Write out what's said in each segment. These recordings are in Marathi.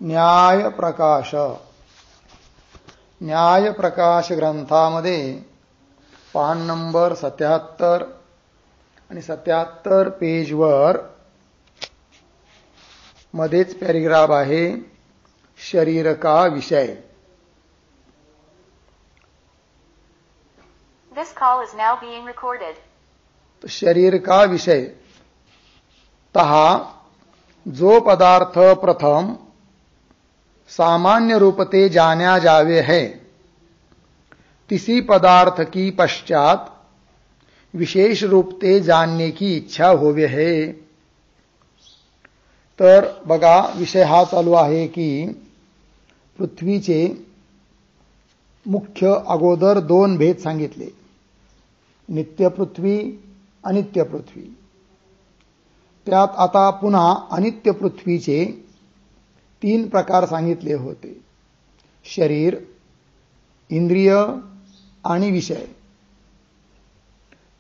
न्याय प्रकाश ग्रंथामध्ये पान नंबर 77 आणि 77 पेजवर मध्येच पॅराग्राफ आहे शरीर का विषय. This call is now being recorded. शरीर का विषय तहा जो पदार्थ प्रथम सामान्य रूपते जाना जावे है, तिसी पदार्थ की पश्चात विशेष रूपते जानने की इच्छा होवे है. तर बघा, विषय हा चालू आहे की पृथ्वीचे मुख्य अगोदर दोन भेद सांगितले, नित्य पृथ्वी, अनित्य पृथ्वी. त्यात आता पुन्हा अनित्य पृथ्वीचे 3 प्रकार सांगितले होते, शरीर, इंद्रिय आणि विषय.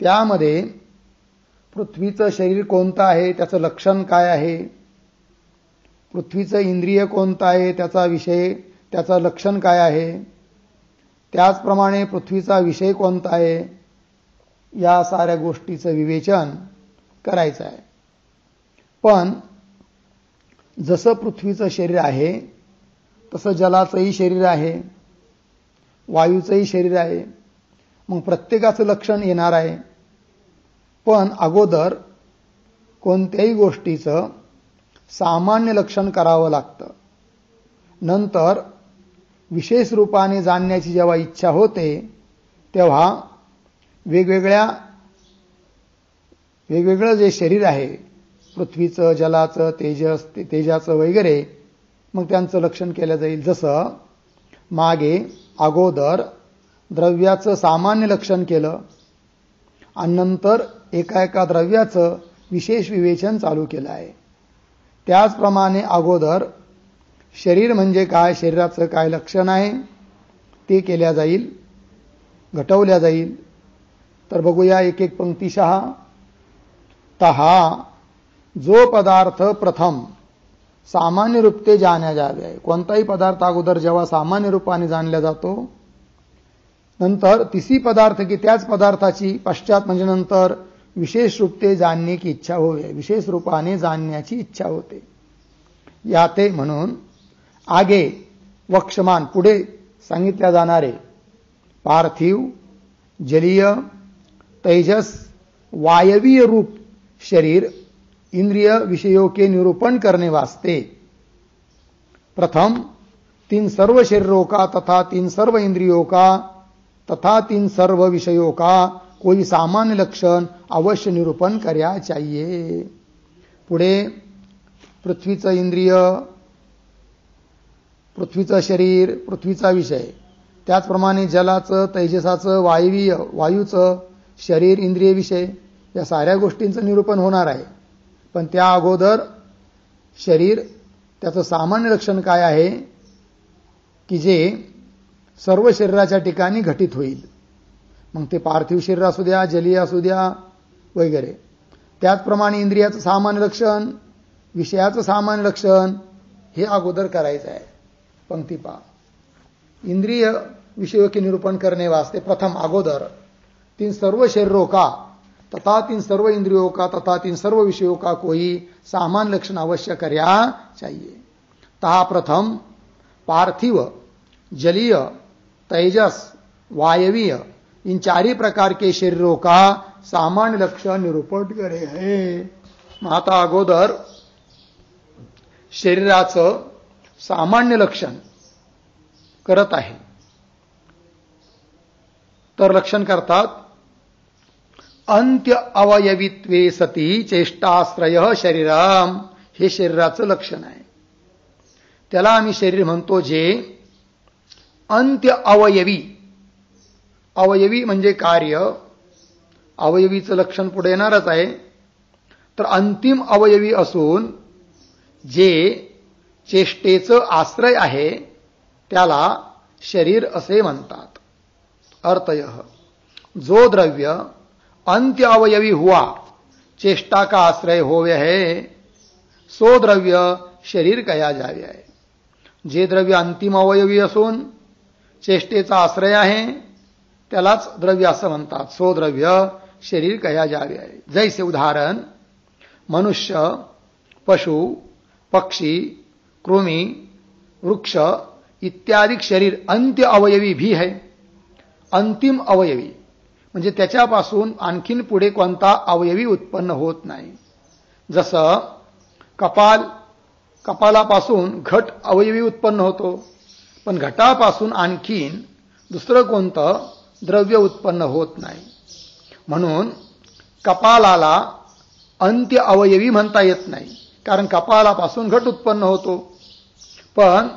त्यामध्ये पृथ्वीचं शरीर कोणतं आहे, त्याचं लक्षण काय आहे, पृथ्वीचं इंद्रिय कोणतं आहे, त्याचा विषय, त्याचं लक्षण काय आहे, त्याचप्रमाणे पृथ्वीचा विषय कोणता आहे, या साऱ्या गोष्टीचं विवेचन करायचं आहे. पण जसं पृथ्वीचं शरीर आहे तसं जलाचंही शरीर आहे, वायूचंही शरीर आहे. मग प्रत्येकाचं लक्षण येणार आहे. पण अगोदर कोणत्याही गोष्टीचं सामान्य लक्षण करावं लागतं. नंतर विशेष रूपाने जाणण्याची जेव्हा इच्छा होते तेव्हा वेगवेगळं जे शरीर आहे, पृथ्वीचं, जलाचं, तेजाचं वगैरे, मग त्यांचं लक्षण केलं जाईल. जसं मागे अगोदर द्रव्याचं सामान्य लक्षण केलं आणि नंतर एका एका द्रव्याचं विशेष विवेचन चालू केलं आहे. त्याचप्रमाणे अगोदर शरीर म्हणजे काय, शरीराचं काय लक्षण आहे ते केल्या जाईल, घटवल्या जाईल. तर बघूया एक एक पंक्तिशः. तहा जो पदार्थ प्रथम सामान्य रूपते जाना जावे, कोणताही पदार्थ अगोदर जेव्हा सामान्य रूपाने जाणला जातो, नंतर तिसी पदार्थ की त्याच पदार्थाची पश्चात म्हणजे नंतर विशेष रूपते जाणणे की इच्छा होवे, विशेष रूपाने जाणण्याची इच्छा होते. याते म्हणून आगे वक्षमान पुढे सांगितल्या जाणारे पार्थिव, जलीय, तेजस, वायवीय रूप शरीर इंद्रिय विषयों के निरूपण करने वास्ते प्रथम 3 सर्व शरीरों का तथा 3 सर्व इंद्रियों का तथा 3 सर्व विषयों का कोई सामान्य लक्षण अवश्य निरूपण कराया चाहिए. पुढे पृथ्वीचं इंद्रिय, पृथ्वीचं शरीर, पृथ्वीचा विषय, त्याचप्रमाणे जलाचं, तेजसाचं, वायूचं शरीर, इंद्रिय, विषय, या साऱ्या गोष्टींचं निरूपण होणार आहे. पण त्या अगोदर शरीर, त्याचं सामान्य लक्षण काय आहे की जे सर्व शरीराच्या ठिकाणी घटित होईल. मग ते पार्थिव शरीर असू द्या, जलीय असू द्या वगैरे. त्याचप्रमाणे इंद्रियाचं सामान्य लक्षण, विषयाचं सामान्य लक्षण हे अगोदर करायचं आहे. पंक्ती पहा. इंद्रिय विषयों के निरूपण करने वास्ते प्रथम अगोदर 3 सर्व शरीरों का तथा 3 सर्व इंद्रियों का तथा 3 सर्व विषयों का कोई सामान्य लक्षण अवश्य करया चाहिए. तहा प्रथम पार्थिव, जलीय, तेजस, वायवीय इन 4 प्रकार के शरीरों का सामान्य लक्षण निरूपण करे है. आता अगोदर शरीराचं सामान्य लक्षण करत आहे. तर लक्षण करतात, अंत्य अवयवित्वे सती चेष्टाश्रय शरीरम, हे शरीराचं लक्षण आहे. त्याला आम्ही शरीर म्हणतो जे अंत्य अवयवी, अवयवी म्हणजे कार्य, अवयवीचं लक्षण पुढे येणारच आहे. तर अंतिम अवयवी असून जे चेष्टेचं आश्रय आहे त्याला शरीर असे म्हणतात. अर्थयः जो द्रव्य अंत्य अवयवी हुआ, चेष्टा का आश्रय होवे है, सो द्रव्य शरीर कहा जावे है. जे द्रव्य अंतिम अवयवी असून चेष्टेचा आश्रय आहे त्यालाच द्रव्य असं म्हणतात. सो द्रव्य शरीर कह्या जावे आहे. जैसे उदाहरण मनुष्य, पशु, पक्षी, कृमी, वृक्ष इत्यादी शरीर अंत्य अवयवी भी है. अंतिम अवयवी म्हणजे त्याच्यापासून आणखीन पुढे कोणता अवयवी उत्पन्न होत नाही. जसं कपालापासून घट अवयवी उत्पन्न होतो, पण घटापासून आणखीन दुसरं कोणतं द्रव्य उत्पन्न होत नाही. म्हणून कपालाला अंत्य अवयवी म्हणता येत नाही, कारण कपालापासून घट उत्पन्न होतो. पण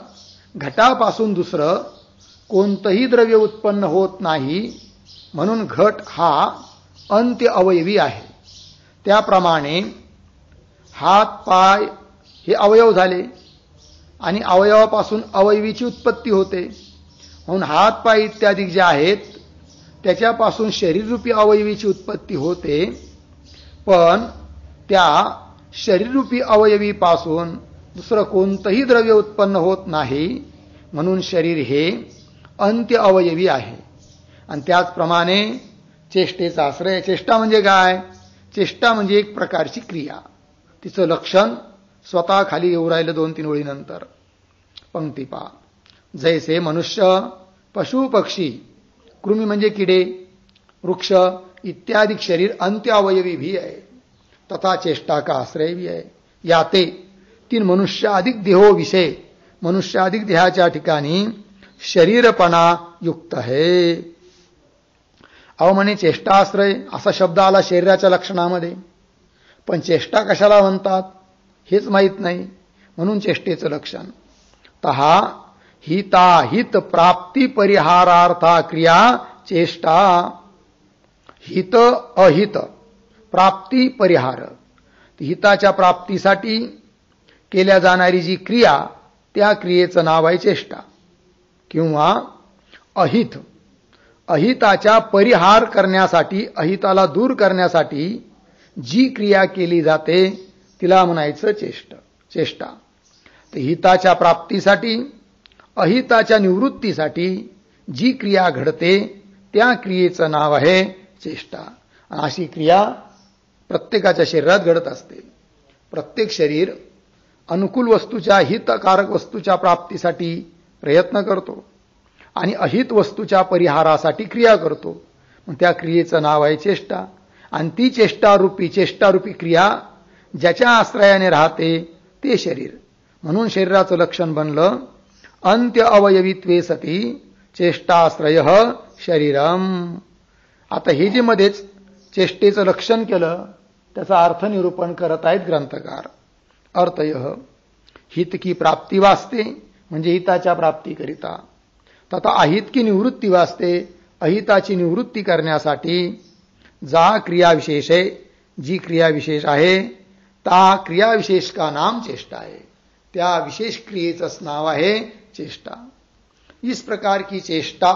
घटापासून दुसरं कोणतंही द्रव्य उत्पन्न होत नाही, म्हणून घट हा अंत्य अवयवी आहे. त्याप्रमाणे हात पाय हे अवयव झाले आणि अवयवापासून अवयवीची उत्पत्ती होते. म्हणून हात पाय इत्यादी जे आहेत त्याच्यापासून शरीररूपी अवयवीची उत्पत्ती होते, पण त्या शरीररूपी अवयवीपासून दुसरं कोणतंही द्रव्य उत्पन्न होत नाही, म्हणून शरीर हे अंत्य अवयवी आहे. आणि त्याचप्रमाणे चेष्टेचा आश्रय. चेष्टा म्हणजे काय? चेष्टा म्हणजे एक प्रकारची क्रिया. तिचं लक्षण स्वतः खाली येऊ राहिलं 2-3 ओळीनंतर. पंक्ती पहा. जैसे मनुष्य, पशु, पक्षी, कृमी म्हणजे किडे, वृक्ष इत्यादि शरीर अंत्य अवयवी भी है तथा चेष्टा का आश्रय भी है. याते 3 मनुष्याधिक देहो विषय. मनुष्याधिक देहाच्या ठिकाणी शरीरपणा युक्त है. अहो म्हणे चेष्टाश्रय असा शब्द आला शरीराच्या लक्षणामध्ये, पण चेष्टा कशाला म्हणतात हेच माहीत नाही, म्हणून चेष्टेचं लक्षण. तहा हिताहित प्राप्ती परिहारार्था क्रिया चेष्टा. हित अहित प्राप्ती परिहार, हिताच्या प्राप्तीसाठी केल्या जाणारी जी क्रिया त्या क्रियेचं नाव आहे चेष्टा. किंवा अहित, अहिताच्या परिहार करण्यासाठी, अहिताला दूर करण्यासाठी जी क्रिया केली जाते तिला म्हणायचं चेष्टा. तर हिताच्या प्राप्तीसाठी, अहिताच्या निवृत्तीसाठी जी क्रिया घडते त्या क्रियेचं नाव आहे चेष्टा. अशी क्रिया प्रत्येकाच्या शरीरात घडत असते. प्रत्येक शरीर अनुकूल वस्तूच्या, हितकारक वस्तूच्या प्राप्तीसाठी प्रयत्न करतो आणि अहित वस्तूच्या परिहारासाठी क्रिया करतो. मग त्या क्रियेचं नाव आहे चेष्टा. आणि ती चेष्टारूपी क्रिया ज्याच्या आश्रयाने राहते ते शरीर. म्हणून शरीराचं लक्षण बनलं अंत्य अवयवित्वे सती चेष्टाश्रय शरीरम. आता हे जे मध्येच चेष्टेचं लक्षण केलं त्याचा अर्थ निरूपण करत आहेत ग्रंथकार. अर्थयः हित की प्राप्ती वास्ते म्हणजे हिताच्या प्राप्तीकरिता, तथा अहित की निवृत्ती वास्ते अहिताची निवृत्ती करण्यासाठी जा क्रियाविशेष है, जी क्रियाविशेष आहे ता क्रियाविशेष का नाम चेष्टा है. त्या विशेष क्रियेचंच नाव आहे चेष्टा. इस प्रकार की चेष्टा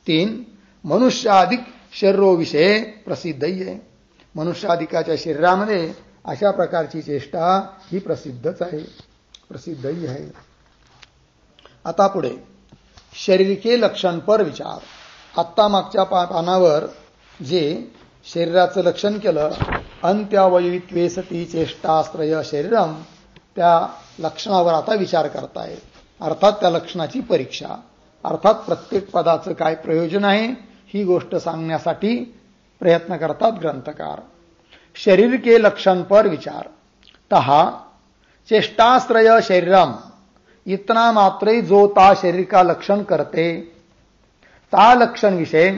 3 मनुष्याधिक शरीरो विषय प्रसिद्ध है. मनुष्याधिकाच्या शरीरामध्ये अशा प्रकारची चेष्टा ही प्रसिद्धच आहे, प्रसिद्धही आहे. आता पुढे शरीर के लक्षण पर विचार. आत्ता मागच्या पानावर जे शरीराचं लक्षण केलं अंत्यावयवित्वे सती चेष्टाश्रय शरीरम, त्या लक्षणावर आता विचार करतायत. अर्थात त्या लक्षणाची परीक्षा, अर्थात प्रत्येक पदाचं काय प्रयोजन आहे ही गोष्ट सांगण्यासाठी प्रयत्न करतात ग्रंथकार. शरीर के लक्षण पर विचार. तहा चेष्टाश्रय शरीरम, इतना मात्र ही जो ता शरीर का लक्षण करते ता लक्षण विषय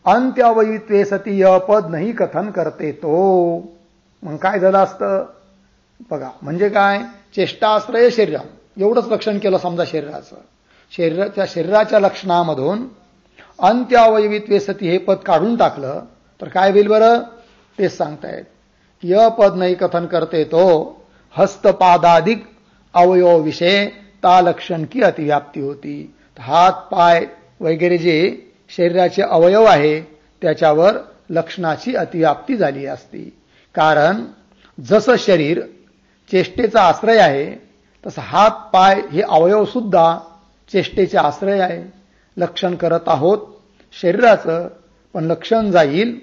अंत्यावयवित्वे सती पद नाही कथन करते तो. मग काय झालं असतं बघा. म्हणजे काय, चेष्टाश्रय शरीरम एवढंच लक्षण केलं समजा शरीराचं. शरीराच्या लक्षणामधून अंत्यावयवित्वे सती हे पद काढून टाकलं तर काय होईल बरं, तेच सांगतायत. य पद नाही कथन करते तो हस्तपादाधिक अवयव विषय ता लक्षण की अतिव्याप्ती होती. हात पाय वगैरे जे शरीराचे अवयव आहे त्याच्यावर लक्षणाची अतिव्याप्ती झाली असती. कारण जसं शरीर चेष्टेचा आश्रय आहे तसं हात पाय हे अवयव सुद्धा चेष्टेचे आश्रय आहे. लक्षण करत आहोत शरीराचं, पण लक्षण जाईल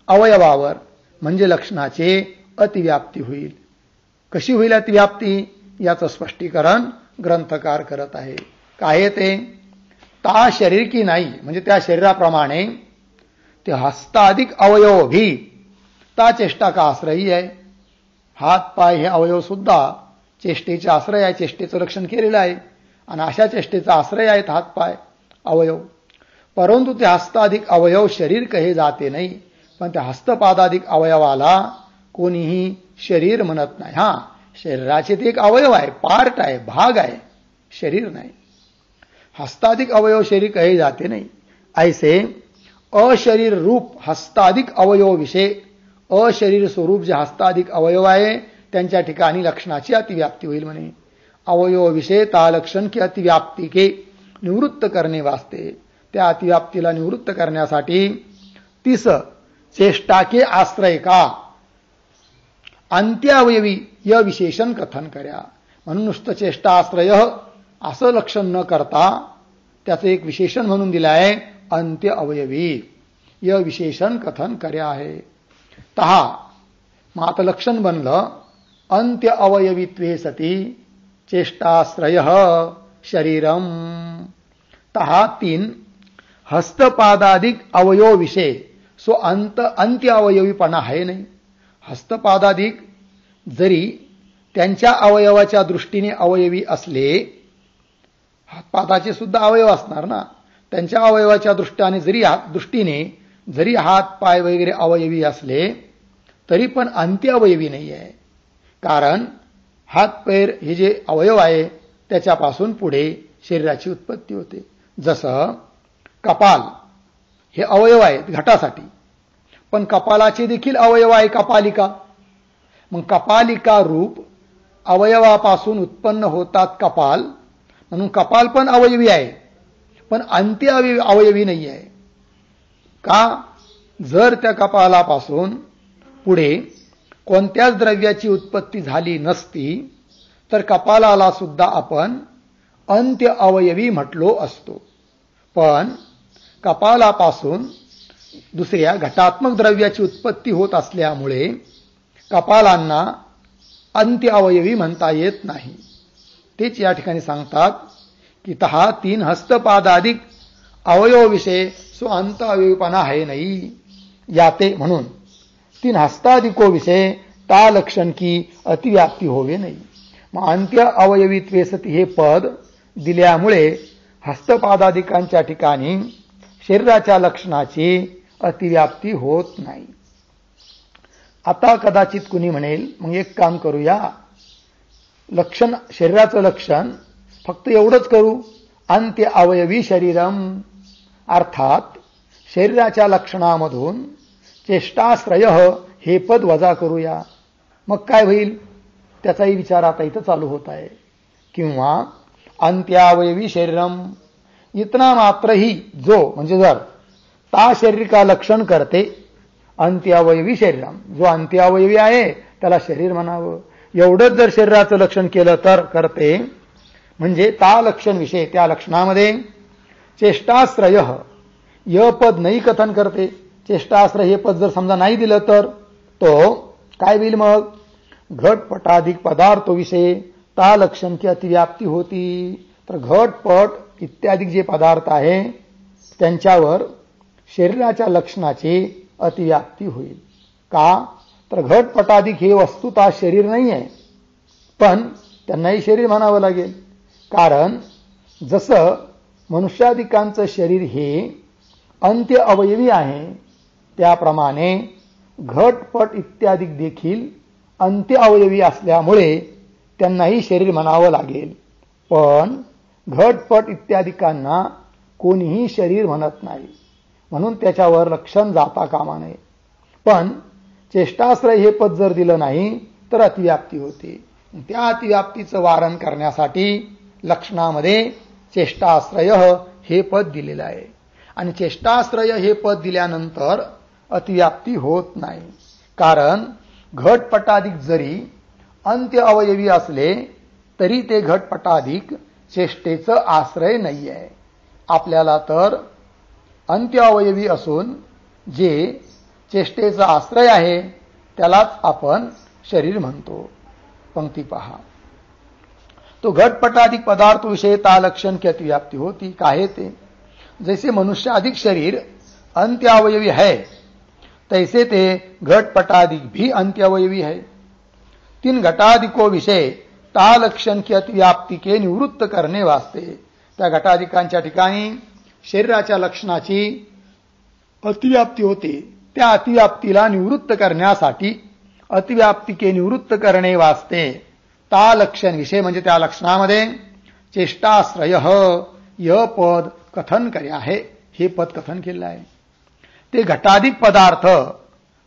अवयवावर, म्हणजे लक्षणाचे अतिव्याप्ती होईल. कशी होईल अतिव्याप्ती याचं स्पष्टीकरण ग्रंथकार करत आहे. काय ते? ता शरीर की नाही, म्हणजे त्या शरीराप्रमाणे ते हस्ताधिक अवयव भी ता चेष्टा का आश्रयी आहे. हात पाय हे अवयव सुद्धा चेष्टेचे आश्रय आहे, चेष्टेचं लक्षण केलेलं आहे, आणि अशा चेष्टेचा आश्रय आहेत हात पाय अवयव. परंतु ते हस्ताधिक अवयव शरीर कहे जाते नाही, पण त्या हस्तपादाधिक अवयवाला कोणीही शरीर म्हणत नाही. हा, शरीराचे ते एक अवयव आहे, पार्ट आहे, भाग आहे, शरीर नाही. हस्ताधिक अवयव शरीर कहे जाते नाही. ऐसे अशरीर रूप हस्ताधिक अवयव विषय, अशरीर स्वरूप जे हस्ताधिक अवयव आहे त्यांच्या ठिकाणी लक्षणाची अतिव्याप्ती होईल म्हणे. अवयव विषय ता लक्षण की अतिव्याप्ती के निवृत्त करणे वास्ते, त्या अतिव्याप्तीला निवृत्त करण्यासाठी तीस चेष्टा के आश्रय का अंत्यावयवी य विशेषण कथन कर्या. म्हणून नुसतं चेष्टा आश्रय असं लक्षण न करता त्याचं एक विशेषण म्हणून दिलं आहे अंत्य अवयवी य विशेषण कथन कर्या आहे. तहा मग आता लक्षण बनलं अंत्य अवयवित्वे सती चेष्टाश्रय शरीरम. तहा तीन हस्तपादाधिक अवयव विषय सो अंत्य अवयवीपणा आहे नाही. हस्तपादाधिक जरी त्यांच्या अवयवाच्या दृष्टीने अवयवी असले, हातपादाचे सुद्धा अवयव असणार ना, त्यांच्या अवयवाच्या दृष्टीने जरी हात पाय वगैरे अवयवी असले तरी पण अंत्य अवयवी नाही आहे. कारण हात पैर हे जे अवयव आहे त्याच्यापासून पुढे शरीराची उत्पत्ती होते. जसं कपाल हे अवयव आहेत घटासाठी, पण कपालाचे देखील अवयव आहे कपालिका. मग कपालिका रूप अवयवापासून उत्पन्न होतात कपाल, म्हणून कपाल पण अवयवी आहे, पण अंत्य अवयवी नाही आहे. का? जर त्या कपालापासून पुढे कोणत्याच द्रव्याची उत्पत्ती झाली नसती तर कपालाला सुद्धा आपण अंत्य अवयवी म्हटलो असतो. पण कपालापासून दुसऱ्या घटात्मक द्रव्याची उत्पत्ती होत असल्यामुळे कपालांना अंत्य अवयवी म्हणता येत नाही. तेच या ठिकाणी सांगतात की तहा तीन हस्तपादाधिक अवयव विषय सो अंत अवयवीपणा आहे नाही याते. म्हणून तीन हस्ताधिको विषय ता लक्षण की अतिव्याप्ती होवे नाही. मग अंत्य अवयवित्वे सती हे पद दिल्यामुळे हस्तपादाधिकांच्या ठिकाणी शरीराच्या लक्षणाची अतिव्याप्ती होत नाही. आता कदाचित कुणी म्हणेल मग एक काम करूया, लक्षण शरीराचं लक्षण फक्त एवढंच करू, अंत्य अवयवी शरीरम, अर्थात शरीराच्या लक्षणामधून चेष्टाश्रय हे पद वजा करूया. मग काय होईल त्याचाही विचार आता इथं चालू होत आहे. किंवा अंत्यावयवी शरीरम इतना मात्र ही जो म्हणजे जर ता शरीर का लक्षण करते अंत्यावयवी शरीरम, जो अंत्यावयवी आहे त्याला शरीर म्हणावं. एवढंच जर शरीराचं लक्षण केलं तर करते, म्हणजे ता लक्षण विषय त्या लक्षणामध्ये चेष्टाश्रय य पद नाही कथन करते. चेष्टाश्रय हे पद जर समजा नाही दिलं तर तो काय होईल? मग घटपटाधिक पदार्थ विषय ता लक्षण की अतिव्याप्ती होती. तर घटपट इत्यादी जे पदार्थ आहे त्यांच्यावर शरीराच्या लक्षणाची अतिव्याप्ती होईल. का? तर घटपटाधिक हे वस्तुतः शरीर नाही आहे, पण त्यांनाही शरीर म्हणावं लागेल. कारण जसं मनुष्याधिकांचं शरीर हे अंत्य अवयवी आहे, त्याप्रमाणे घटपट इत्यादी देखील अंत्य अवयवी असल्यामुळे त्यांनाही शरीर म्हणावं लागेल. पण घटपट इत्यादिकांना कोणीही शरीर म्हणत नाही, म्हणून त्याच्यावर लक्षण जाता कामा नये. पण चेष्टाश्रय हे पद जर दिलं नाही तर अतिव्याप्ती होते. त्या अतिव्याप्तीचं वारण करण्यासाठी लक्षणामध्ये चेष्टाश्रय हे पद दिलेलं आहे. आणि चेष्टाश्रय हे पद दिल्यानंतर अतिव्याप्ती होत नाही. कारण घटपटाधिक जरी अंत्य अवयवी असले तरी ते घटपटाधिक चेष्टेचं आश्रय नाही आहे. आपल्याला तर अंत्य अवयवी असून जे चेष्टेचा आश्रय आहे त्यालाच आपण शरीर म्हणतो. पंक्ती पहा. तो घटपटाधिक पदार्थ विषयता लक्षण की अतिव्याप्ती होती. काय ते? जैसे मनुष्य अधिक शरीर अंत्य अवयवी है तैसे ते घटपटाधिक भी अंत्य अवयवी है. तीन घटाधिको विषय ता लक्षण की अतिव्याप्ती के निवृत्त करणे वास्ते. त्या घटाधिकांच्या ठिकाणी शरीराच्या लक्षणाची अतिव्याप्ती होते. त्या अतिव्याप्तीला निवृत्त करण्यासाठी अतिव्याप्ती के निवृत्त करणे वास्ते ता लक्षण विषय म्हणजे त्या लक्षणामध्ये चेष्टाश्रय य पद कथन करे आहे. हे पद कथन केलं आहे. ते घटाधिक पदार्थ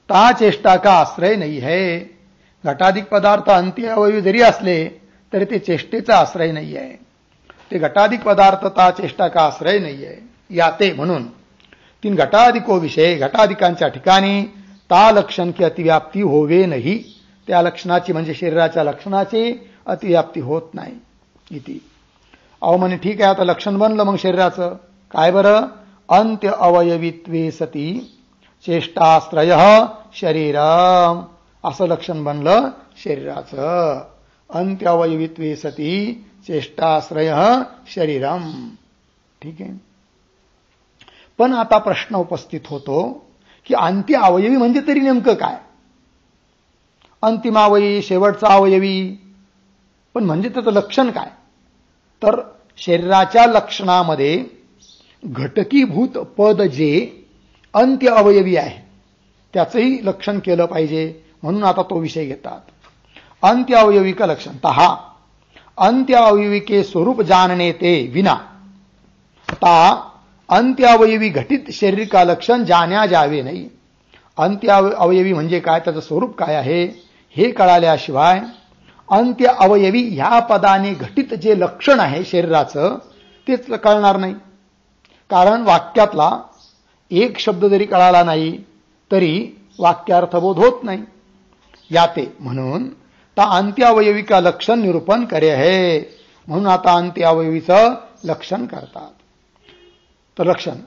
ता चेष्टा का आश्रय नाही है. घटाधिक पदार्थ अंत्य अवयवी जरी असले तरी ते चेष्टेचा आश्रय नाही आहे. ते घटाधिक पदार्थ ता चेष्टा का आश्रय नाही आहे. याते म्हणून तीन घटाधिको विषय घटाधिकांच्या ठिकाणी ता लक्षण की अतिव्याप्ती होवे नाही. त्या लक्षणाची म्हणजे शरीराच्या लक्षणाची अतिव्याप्ती होत नाही. इति. अहो म्हणे ठीक आहे, आता लक्षण बनलं मग शरीराचं. काय बरं? अंत्य अवयवित्वे सती चेष्टाश्रय शरीरम असं लक्षण बनलं शरीराचं. अंत्य अवयवित्वे सती चेष्टाश्रय शरीरम. ठीक आहे. पण आता प्रश्न उपस्थित होतो की अंत्य अवयवी म्हणजे तरी नेमकं काय? अंतिमावयवी, शेवटचा अवयवी, पण म्हणजे त्याचं लक्षण काय? तर शरीराच्या लक्षणामध्ये घटकीभूत पद जे अंत्य अवयवी आहे त्याचंही लक्षण केलं पाहिजे. म्हणून आता तो विषय घेतात. अंत्य अवयवी का लक्षण तहा अंत्य अवयवी के स्वरूप जानने ते विना ता अंत्य अवयवी घटित शरीर का लक्षण जाण्या जावे नाही. अंत्य अवयवी म्हणजे काय, त्याचं स्वरूप काय आहे हे कळाल्याशिवाय अंत्य अवयवी ह्या पदाने घटित जे लक्षण आहे शरीराचं तेच कळणार नाही. कारण वाक्यातला एक शब्द जरी कळाला नाही तरी वाक्यार्थबोध होत नाही. याते म्हणून ता अंत्य अवयवी का लक्षण निरूपण करे है. म्हणून आता अंत्य अवयवीचं लक्षण करतात. तर लक्षण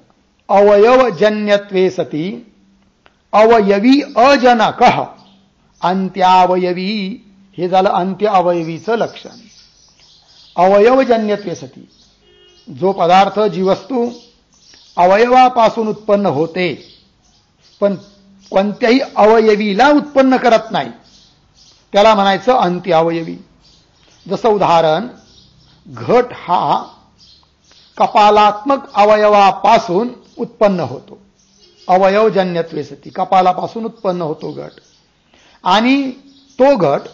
अवयवजन्यत्वे सती अवयवी अजनकः अंत्यावयवी. हे झालं अंत्य अवयवीचं लक्षण. अवयवजन्यत्वे सती जो पदार्थ जी वस्तू अवयवापासून उत्पन्न होते पण कोणत्याही अवयवीला उत्पन्न करत नाही त्याला म्हणायचं अंत्य अवयवी. जसं उदाहरण, घट हा कपालात्मक अवयवापासून उत्पन्न होतो. अवयवजन्यत्वे सती कपालापासून उत्पन्न होतो घट. आणि तो घट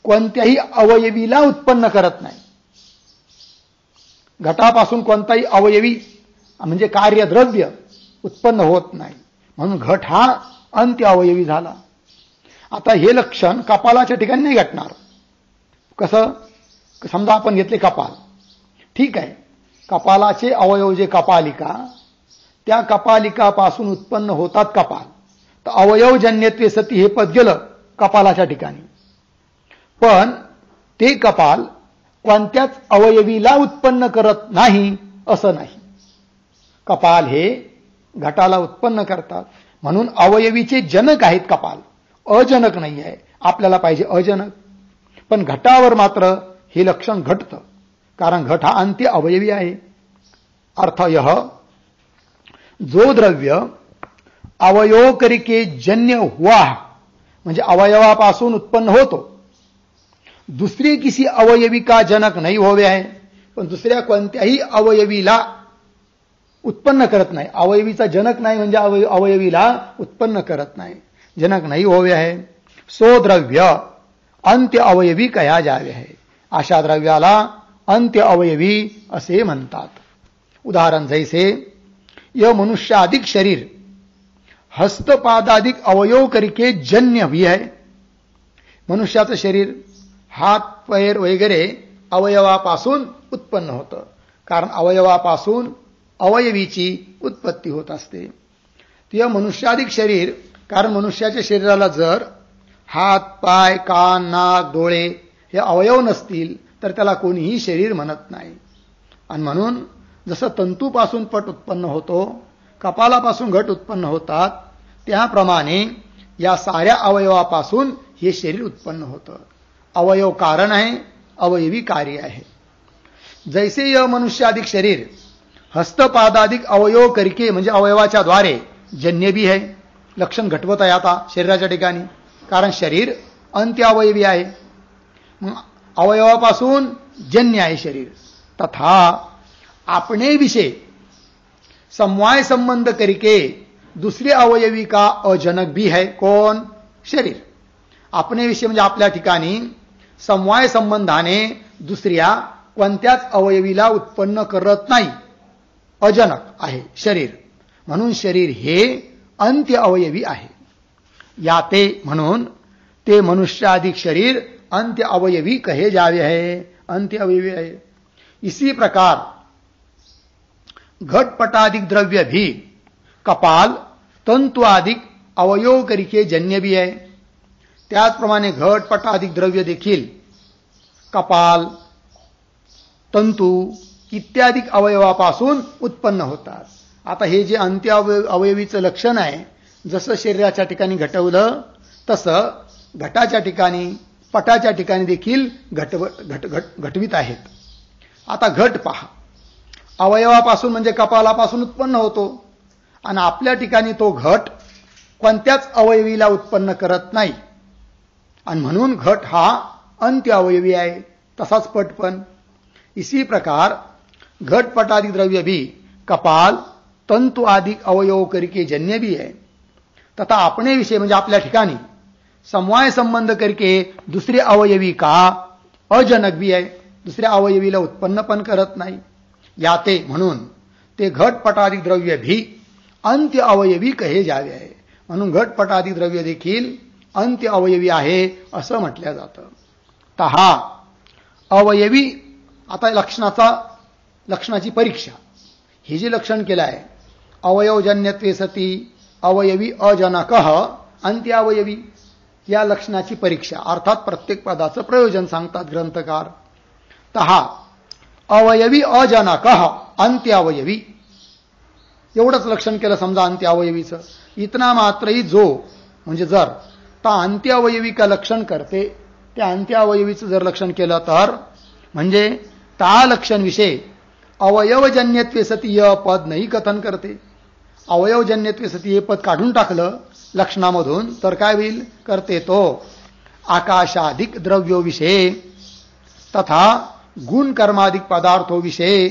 कोणत्याही अवयवीला उत्पन्न करत नाही. घटापासून कोणताही अवयवी म्हणजे कार्यद्रव्य उत्पन्न होत नाही. म्हणून घट हा अंत्य अवयवी झाला. आता हे लक्षण कपालाच्या ठिकाणी नाही घटणार. कसं? समजा आपण घेतले कपाल. ठीक आहे, कपालाचे अवयव जे कपालिका, त्या कपालिकापासून उत्पन्न होतात कपाल. तर अवयवजन्यत्वे सती हे पद गेलं कपालाच्या ठिकाणी. पण ते कपाल कोणत्याच अवयवीला उत्पन्न करत नाही असं नाही. कपाल हे घटाला उत्पन्न करतात. म्हणून अवयवीचे जनक आहेत कपाल, अजनक नाही आहे. आपल्याला पाहिजे अजनक. पण घटावर मात्र हे लक्षण घटतं कारण घट हा अंत्य अवयवी आहे. अर्थ यह जो द्रव्य अवयवकरिके जन्य हुआ म्हणजे अवयवापासून उत्पन्न होतो, दुसरे किसी अवयवी का जनक नहीं होवे आहे. पण दुसऱ्या कोणत्याही अवयवीला उत्पन्न करत नाही. अवयवीचा जनक नाही म्हणजे अवयवीला उत्पन्न करत नाही, जनक नाही होवे आहे. सो द्रव्य अंत्य अवयवी कया जावे आहे. अशा द्रव्याला अंत्य अवयवी असे म्हणतात. उदाहरण जैसे यह मनुष्य अधिक शरीर हस्तपादाधिक अवयव करिके जन्य भी है. मनुष्याचं शरीर हात पैर वगैरे अवयवापासून उत्पन्न होतं कारण अवयवापासून अवयवीची उत्पत्ती होत असते. यह मनुष्याधिक शरीर कारण मनुष्याच्या शरीराला जर हात पाय कान नाक डोळे हे अवयव नसतील तर त्याला कोणीही शरीर म्हणत नाही. आणि म्हणून जसं तंतूपासून पट उत्पन्न होतो, कपालापासून घट उत्पन्न होतात, त्याप्रमाणे या साऱ्या अवयवापासून हे शरीर उत्पन्न होतं. अवयव कारण आहे, अवयवी कार्य आहे. जैसे य मनुष्याधिक शरीर हस्तपादाधिक अवयव करिके, म्हणजे अवयवाच्या द्वारे जन्य भी आहे. लक्षण घटवत आहे आता शरीराच्या ठिकाणी, कारण शरीर अंत्य अवयवी आहे. अवयवापासून जन्य आहे शरीर. तथा आपणे विषय समवाय संबंध करिके दुसरे अवयवी का अजनक भी है. कोण? शरीर. आपणे विषय म्हणजे आपल्या ठिकाणी समवाय संबंधाने दुसऱ्या कोणत्याच अवयवीला उत्पन्न करत नाही, अजनक आहे शरीर. म्हणून शरीर हे अंत्य अवयवी आहे. याते म्हणून ते मनुष्याधिक शरीर अंत्य अवयवी कहे जावे है, अंत्य अवयवी आहे. इसी प्रकार घटपटाधिक द्रव्य भी कपाल तंतु आदिक अवयव करिके जन्य भी आहे. त्याचप्रमाणे घटपटाधिक द्रव्य देखील कपाल, तंतू इत्यादी अवयवापासून उत्पन्न होतात. आता हे जे अंत्य अवयवीचं लक्षण आहे, जसं शरीराच्या ठिकाणी घटवलं तसं घटाच्या ठिकाणी, पटाच्या ठिकाणी देखील घटवित आहेत. आता घट पहा, अवयवापासून म्हणजे कपालापासून उत्पन्न होतो, आणि आपल्या ठिकाणी तो घट कोणत्याच अवयवीला उत्पन्न करत नाही, आणि म्हणून घट हा अंत्य अवयवी आहे. तसाच पट पण. इसी प्रकार घटपटादि द्रव्य भी कपाल तंतु आदि अवयव करके जन्य भी है. तथा अपने विषय म्हणजे आपल्या ठिकाणी समवाय संबंध करके दुसरे अवयवी का अजनक भी आहे, दुसऱ्या अवयवीला उत्पन्न पण करत नाही. याते म्हणून ते घटपटादि द्रव्य भी अंत्य अवयवी कहे जावे आहे. म्हणून घटपटादि द्रव्य देखील अंत्य अवयवी आहे असं म्हटलं जातं. तहा अवयवी. आता लक्षणाची परीक्षा. हे जे लक्षण केलं आहे, अवयवजन्यत्वे सती अवयवी अजनकः अंत्य अवयवी, या लक्षणाची परीक्षा अर्थात प्रत्येक पदाचं प्रयोजन सांगतात ग्रंथकार. तहा अवयवी अजनकः अंत्य अवयवी, एवढंच लक्षण केलं समजा अंत्य अवयवीचं. इतना मात्रही जो म्हणजे जर ता अंत्य अवयवी का लक्षण करते, त्या अंत्य अवयवीचं जर लक्षण केलं तर म्हणजे ता लक्षण विषय अवयवजन्यत्वे सती य पद नाही कथन करते. अवयवजन्यत्वे सती हे पद काढून टाकलं लक्षणामधून तर काय होईल? करते तो आकाशाधिक द्रव्यो विषय तथा गुण कर्माधिक पदार्थो विषय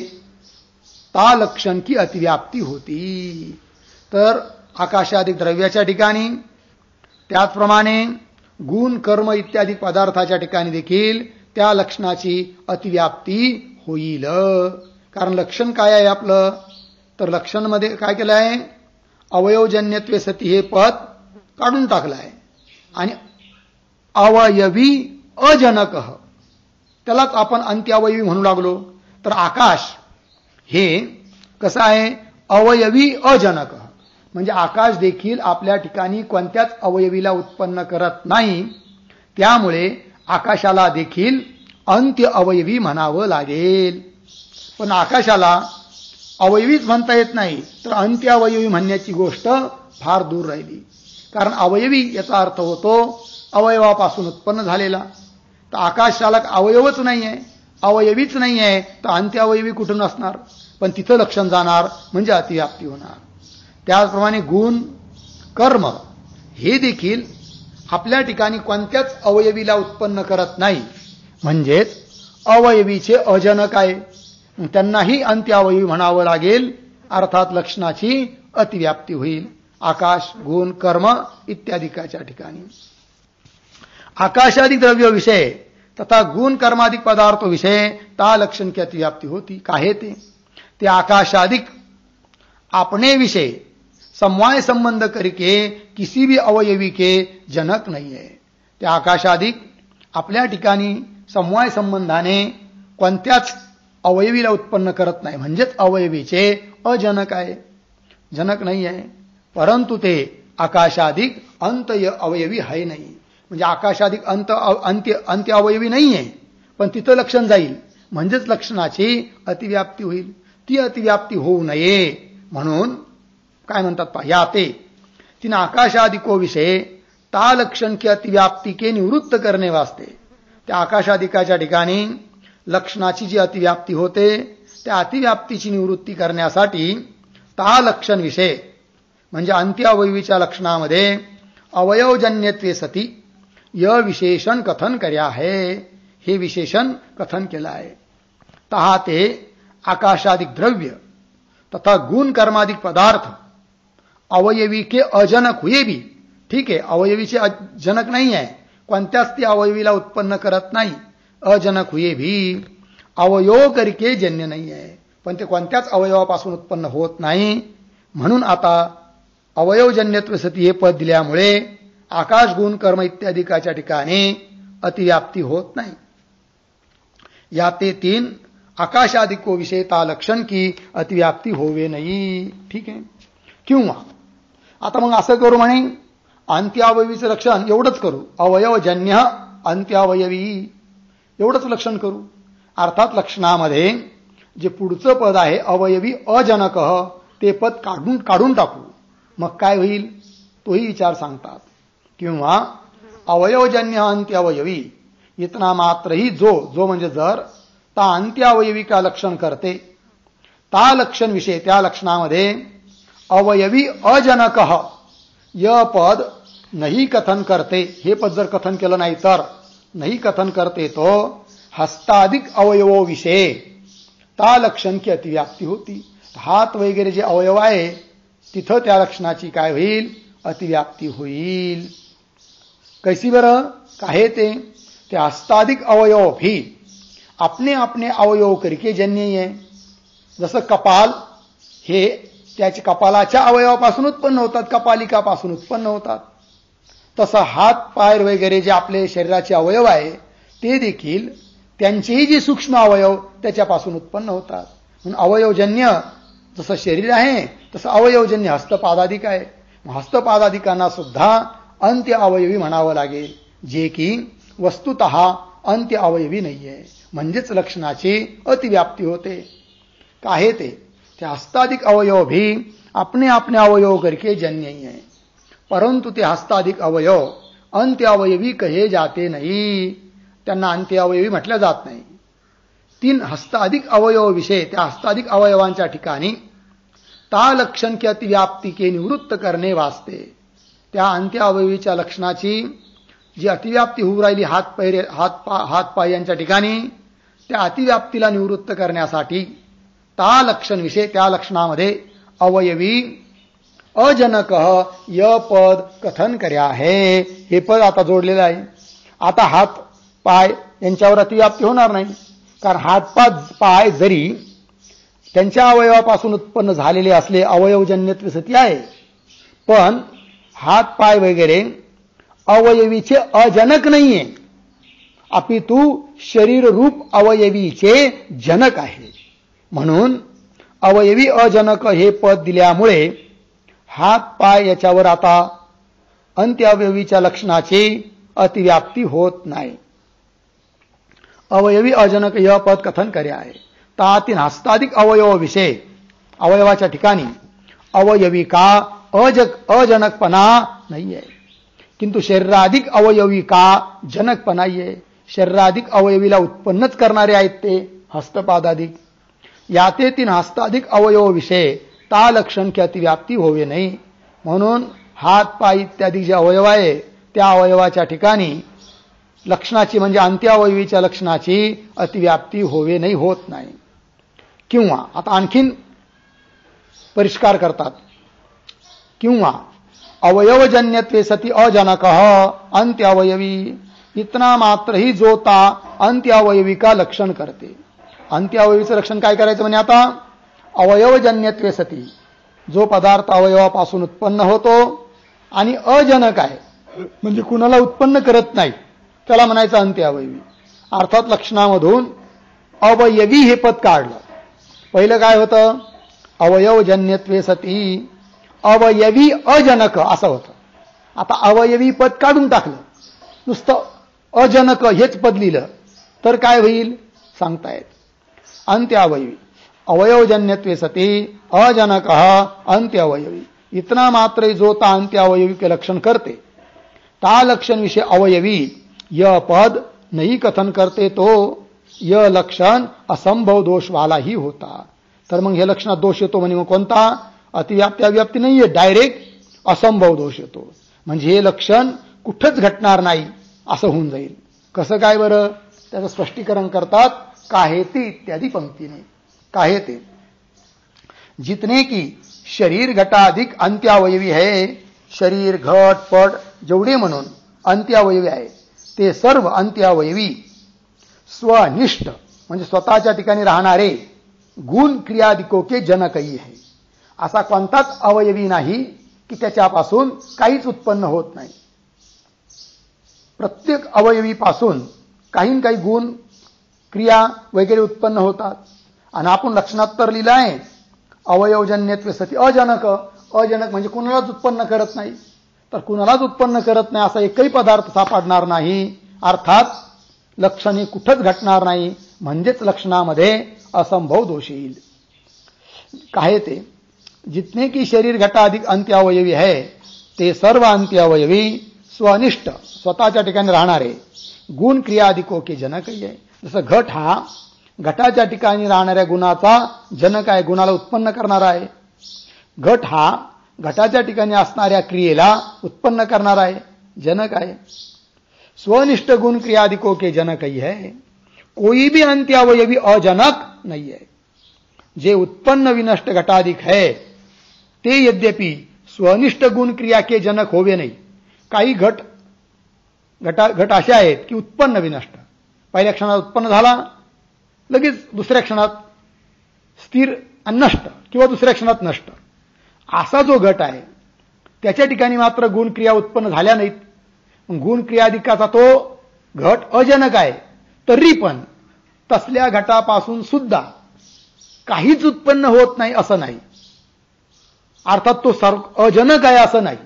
ता लक्षण की अतिव्याप्ती होती. तर आकाशाधिक द्रव्याच्या ठिकाणी, त्याचप्रमाणे गुण कर्म इत्यादी पदार्थाच्या ठिकाणी देखील त्या लक्षणाची अतिव्याप्ती होईल. कारण लक्षण काय आहे आपलं? तर लक्षणमध्ये काय केलं आहे? अवयवजन्यत्वे सती हे पद काढून टाकलं आहे आणि अवयवी अजनक त्यालाच आपण अंत्यावयवी म्हणू लागलो. तर आकाश हे कसं आहे? अवयवी अजनक, म्हणजे आकाश देखील आपल्या ठिकाणी कोणत्याच अवयवीला उत्पन्न करत नाही. त्यामुळे आकाशाला देखील अंत्य अवयवी म्हणावं लागेल. पण आकाशाला अवयवीच म्हणता येत नाही, तर अंत्य अवयवी म्हणण्याची गोष्ट फार दूर राहिली. कारण अवयवी याचा अर्थ होतो अवयवापासून उत्पन्न झालेला. तर आकाशाला अवयवच नाही आहे, अवयवीच नाही आहे, तर अंत्य अवयवी कुठून असणार? पण तिथं लक्षण जाणार म्हणजे अतिव्याप्ती होणार. त्याचप्रमाणे गुण कर्म हे देखील आपल्या ठिकाणी कोणत्याच अवयवीला उत्पन्न करत नाही, म्हणजेच अवयवीचे अजनक आहे. त्यांनाही अंत्य अवयवी म्हणावं लागेल, अर्थात लक्षणाची अतिव्याप्ती होईल. आकाश, गुण, कर्म इत्यादिकाच्या ठिकाणी आकाशाधिक द्रव्य विषय तथा गुण कर्माधिक पदार्थ विषय ता लक्षण की अतिव्याप्ती होती. काहे ते आकाशाधिक अपने विषय समवाय संबंध करके किसी भी अवयवी के जनक नहीं है. ते आकाशाधिक आपल्या ठिकाणी समवाय संबंधाने कोणत्याच अवयवीला उत्पन्न करत नाही, म्हणजेच अवयवीचे अजनक आहे, जनक नाही आहे. परंतु ते आकाशाधिक अंत अवयवी आहे नाही, म्हणजे आकाशाधिक अंत्य अवयवी नाही आहे, पण तिथं लक्षण जाईल, म्हणजेच लक्षणाची अतिव्याप्ती होईल. ती अतिव्याप्ती होऊ नये म्हणून काय म्हणतात पहा, या ते तिन आकाशादिको विषय ता लक्षण की अतिव्याप्ती के निवृत्त करणे वास्ते. त्या आकाशादिकाच्या ठिकाणी लक्षणाची जी अतिव्याप्ती होते त्या अतिव्याप्तीची निवृत्ती करण्यासाठी ता लक्षण विषय म्हणजे अंत्यावयवीच्या लक्षणामध्ये अवयवजन्यत्वे सती य विशेषण कथन कर्या है. हे विशेषण कथन केलं आहे. तहा ते आकाशादिक द्रव्य तथा गुण कर्मादिक पदार्थ अवयवी के अजनक हुए भी. ठीक आहे, अवयवीचे जनक नाही आहे, कोणत्याच ती अवयवीला उत्पन्न करत नाही. अजनक हुए भी अवयव करके जन्य नाही आहे, पण ते कोणत्याच अवयवापासून उत्पन्न होत नाही. म्हणून आता अवयवजन्यत्व सती हे पद दिल्यामुळे आकाश गुण कर्म इत्यादिकाच्या ठिकाणी अतिव्याप्ती होत नाही. या ते तीन आकाशादिको विषयता लक्षण की अतिव्याप्ती होवे नाही. ठीक आहे. किंवा आता मग असं करू म्हणे, अंत्यावयवीचं लक्षण एवढंच करू, अवयवजन्य अंत्यावयवी एवढंच लक्षण करू. अर्थात लक्षणामध्ये जे पुढचं पद आहे अवयवी अजनक ते पद काढून टाकू. मग काय होईल तोही विचार सांगतात. किंवा अवयवजन्य अंत्यावयवी इतना मात्र ही जो म्हणजे जर ता अंत्यावयवी का लक्षण करते ता लक्षण विषय त्या लक्षणामध्ये अवयवी अजनक य पद नाही कथन करते. हे पद जर कथन केलं नाही तर नाही कथन करते तो हस्ताधिक अवयवो विषय ता लक्षण की अतिव्याप्ती होती. हात वगैरे जे अवयव आहे तिथं त्या लक्षणाची काय होईल, अतिव्याप्ती होईल. कैसी बरं काहे ते हस्ताधिक अवयव भी अपने अपने अवयव करके जन्य आहे. जसं कपाल हे त्याच्या कपालाच्या अवयवापासून उत्पन्न होतात, कपालिकापासून उत्पन्न होतात, तसं हात पाय वगैरे जे आपले शरीराचे अवयव आहे ते देखील त्यांचेही जे सूक्ष्म अवयव त्याच्यापासून उत्पन्न होतात. म्हणून अवयवजन्य जसं शरीर आहे तसं अवयवजन्य हस्तपादादिक आहे. हस्तपादादिकांना सुद्धा अंत्य अवयवी म्हणावं लागेल, जे की वस्तुतः अंत्य अवयवी नाहीये. म्हणजेच लक्षणाची अतिव्याप्ती होते. काहे ते हस्ताधिक अवयव भी अपने अपने अवयव करके जन्य ही है, परंतु ते हस्ताधिक अवयव अंत्य अवयवी कहे जाते नाही. त्यांना अंत्य अवयवी म्हटलं जात नाही. तीन हस्ताधिक अवयव विषय त्या हस्ताधिक अवयवांच्या ठिकाणी ता लक्षण की अतिव्याप्ती के निवृत्त करणे वास्ते त्या अंत्य अवयवीच्या लक्षणाची जी अतिव्याप्ती होऊ राहिली हात पाय यांच्या ठिकाणी त्या अतिव्याप्तीला निवृत्त करण्यासाठी ता लक्षण विषय त्या लक्षणामध्ये अवयवी अजनक य पद कथन कर्या है. हे पद आता जोडलेलं आहे. आता हात पाय यांच्यावर अतिव्याप्ती होणार नाही, कारण हात पाय जरी त्यांच्या अवयवापासून उत्पन्न झालेले असले अवयवजन्यत्व सती आहे, पण हात पाय वगैरे अवयवीचे अजनक नाहीये, अपितु शरीर रूप अवयवीचे जनक आहे. म्हणून अवयवी अजनक हे पद दिल्यामुळे हात पाय याच्यावर आता अंत्य अवयवीच्या लक्षणाची अतिव्याप्ती होत नाही. अवयवी अजनक य पद कथन कर्या आहे. तातीन हस्ताधिक अवयव विषय अवयवाच्या ठिकाणी अवयवी का अजनकपणा नाहीये, किंतु शरीराधिक अवयवी का जनकपणा आहे. शरीराधिक अवयवीला उत्पन्नच करणारे आहेत ते हस्तपादाधिक. याते तीन हस्ताधिक अवयव विषय ता लक्षण की अतिव्याप्ती होवे नाही. म्हणून हात पाय इत्यादी जे अवयव आहे त्या अवयवाच्या ठिकाणी लक्षणाची म्हणजे अंत्यावयवीच्या लक्षणाची अतिव्याप्ती होवे नाही, होत नाही. किंवा आता आणखीन परिष्कार करतात. किंवा अवयवजन्यत्वे सती अजनक अंत्यावयवी इतना मात्र ही जोता अंत्यावयवी का लक्षण करते. अंत्यावयवीचं लक्षण काय करायचं म्हणजे आता अवयवजन्यत्वे सती जो पदार्थ अवयवापासून उत्पन्न होतो आणि अजनक आहे म्हणजे कुणाला उत्पन्न करत नाही त्याला म्हणायचं अंत्यावयवी. अर्थात लक्षणामधून अवयवी हे पद काढलं. पहिलं काय होतं अवयवजन्यत्वे सती अवयवी अजनक असं होतं. आता अवयवी पद काढून टाकलं, नुसतं अजनक हेच पद लिहिलं तर काय होईल सांगतायत. अंत्यावयवी अवयवजन्यत्वे सती अजनक अंत्यावयवी इतना मात्र जो ता अंत्यावयवी के लक्षण करते ता लक्षण विषय अवयवी य पद नहीं कथन करते तो य लक्षण असंभव दोष वाला ही होता. तर मग हे लक्षणात दोष येतो म्हणजे मग कोणता अतिव्याप्ती अव्याप्ती नाहीये, डायरेक्ट असंभव दोष येतो. म्हणजे हे लक्षण कुठंच घटणार नाही असं होऊन जाईल. कसं काय बरं त्याचं स्पष्टीकरण करतात काहेते इत्यादी पंक्तीने. काहेते जितने की शरीर घटाधिक अंत्यावयवी है, शरीर घट पट जेवढे म्हणून अंत्यावयवी आहे ते सर्व अंत्यावयवी स्वनिष्ठ म्हणजे स्वतःच्या ठिकाणी राहणारे गुण क्रियादिको के जनकही आहे. असा कोणताच अवयवी नाही की त्याच्यापासून काहीच उत्पन्न होत नाही. प्रत्येक अवयवीपासून काही न काही गुण क्रिया वगैरे उत्पन्न होतात. आणि आपण लक्षणात तर लिहिलं आहे अवयवजन्यत्वे सती अजनक. अजनक म्हणजे कुणालाच उत्पन्न करत नाही. तर कुणालाच उत्पन्न करत नाही असा एकही पदार्थ सापडणार नाही. अर्थात लक्षण हे कुठंच घटणार नाही म्हणजेच लक्षणामध्ये असंभव दोष येईल. काय ते जितने की शरीर घटाधिक अंत्यावयवी है ते सर्व अंत्यावयवी स्वनिष्ठ स्वतःच्या ठिकाणी राहणारे गुण क्रियादिको के जनकही आहे. जसं घट हा घटाच्या ठिकाणी राहणाऱ्या गुणाचा जनक आहे, गुणाला उत्पन्न करणारा आहे. घट हा घटाच्या ठिकाणी असणाऱ्या क्रियेला उत्पन्न करणारा आहे, जनक आहे. स्वनिष्ठ गुण क्रियादिको के जनकही है. कोई भी अंत्यावयवी अजनक नहीं है. जे उत्पन्न विनष्ट घटाधिक है ते यद्यपि स्वनिष्ठ गुण क्रिया के जनक होवे नाही. काही घट असे आहेत की उत्पन्न विनष्ट, पहिल्या क्षणात उत्पन्न झाला लगेच दुसऱ्या क्षणात स्थिर आणि नष्ट किंवा दुसऱ्या क्षणात नष्ट असा जो घट आहे त्याच्या ठिकाणी मात्र गुणक्रिया उत्पन्न झाल्या नाहीत. गुणक्रियाधिकाचा तो घट अजनक आहे. तरी पण तसल्या घटापासून सुद्धा काहीच उत्पन्न होत नाही असं नाही. अर्थात तो अजनक आहे असं नाही,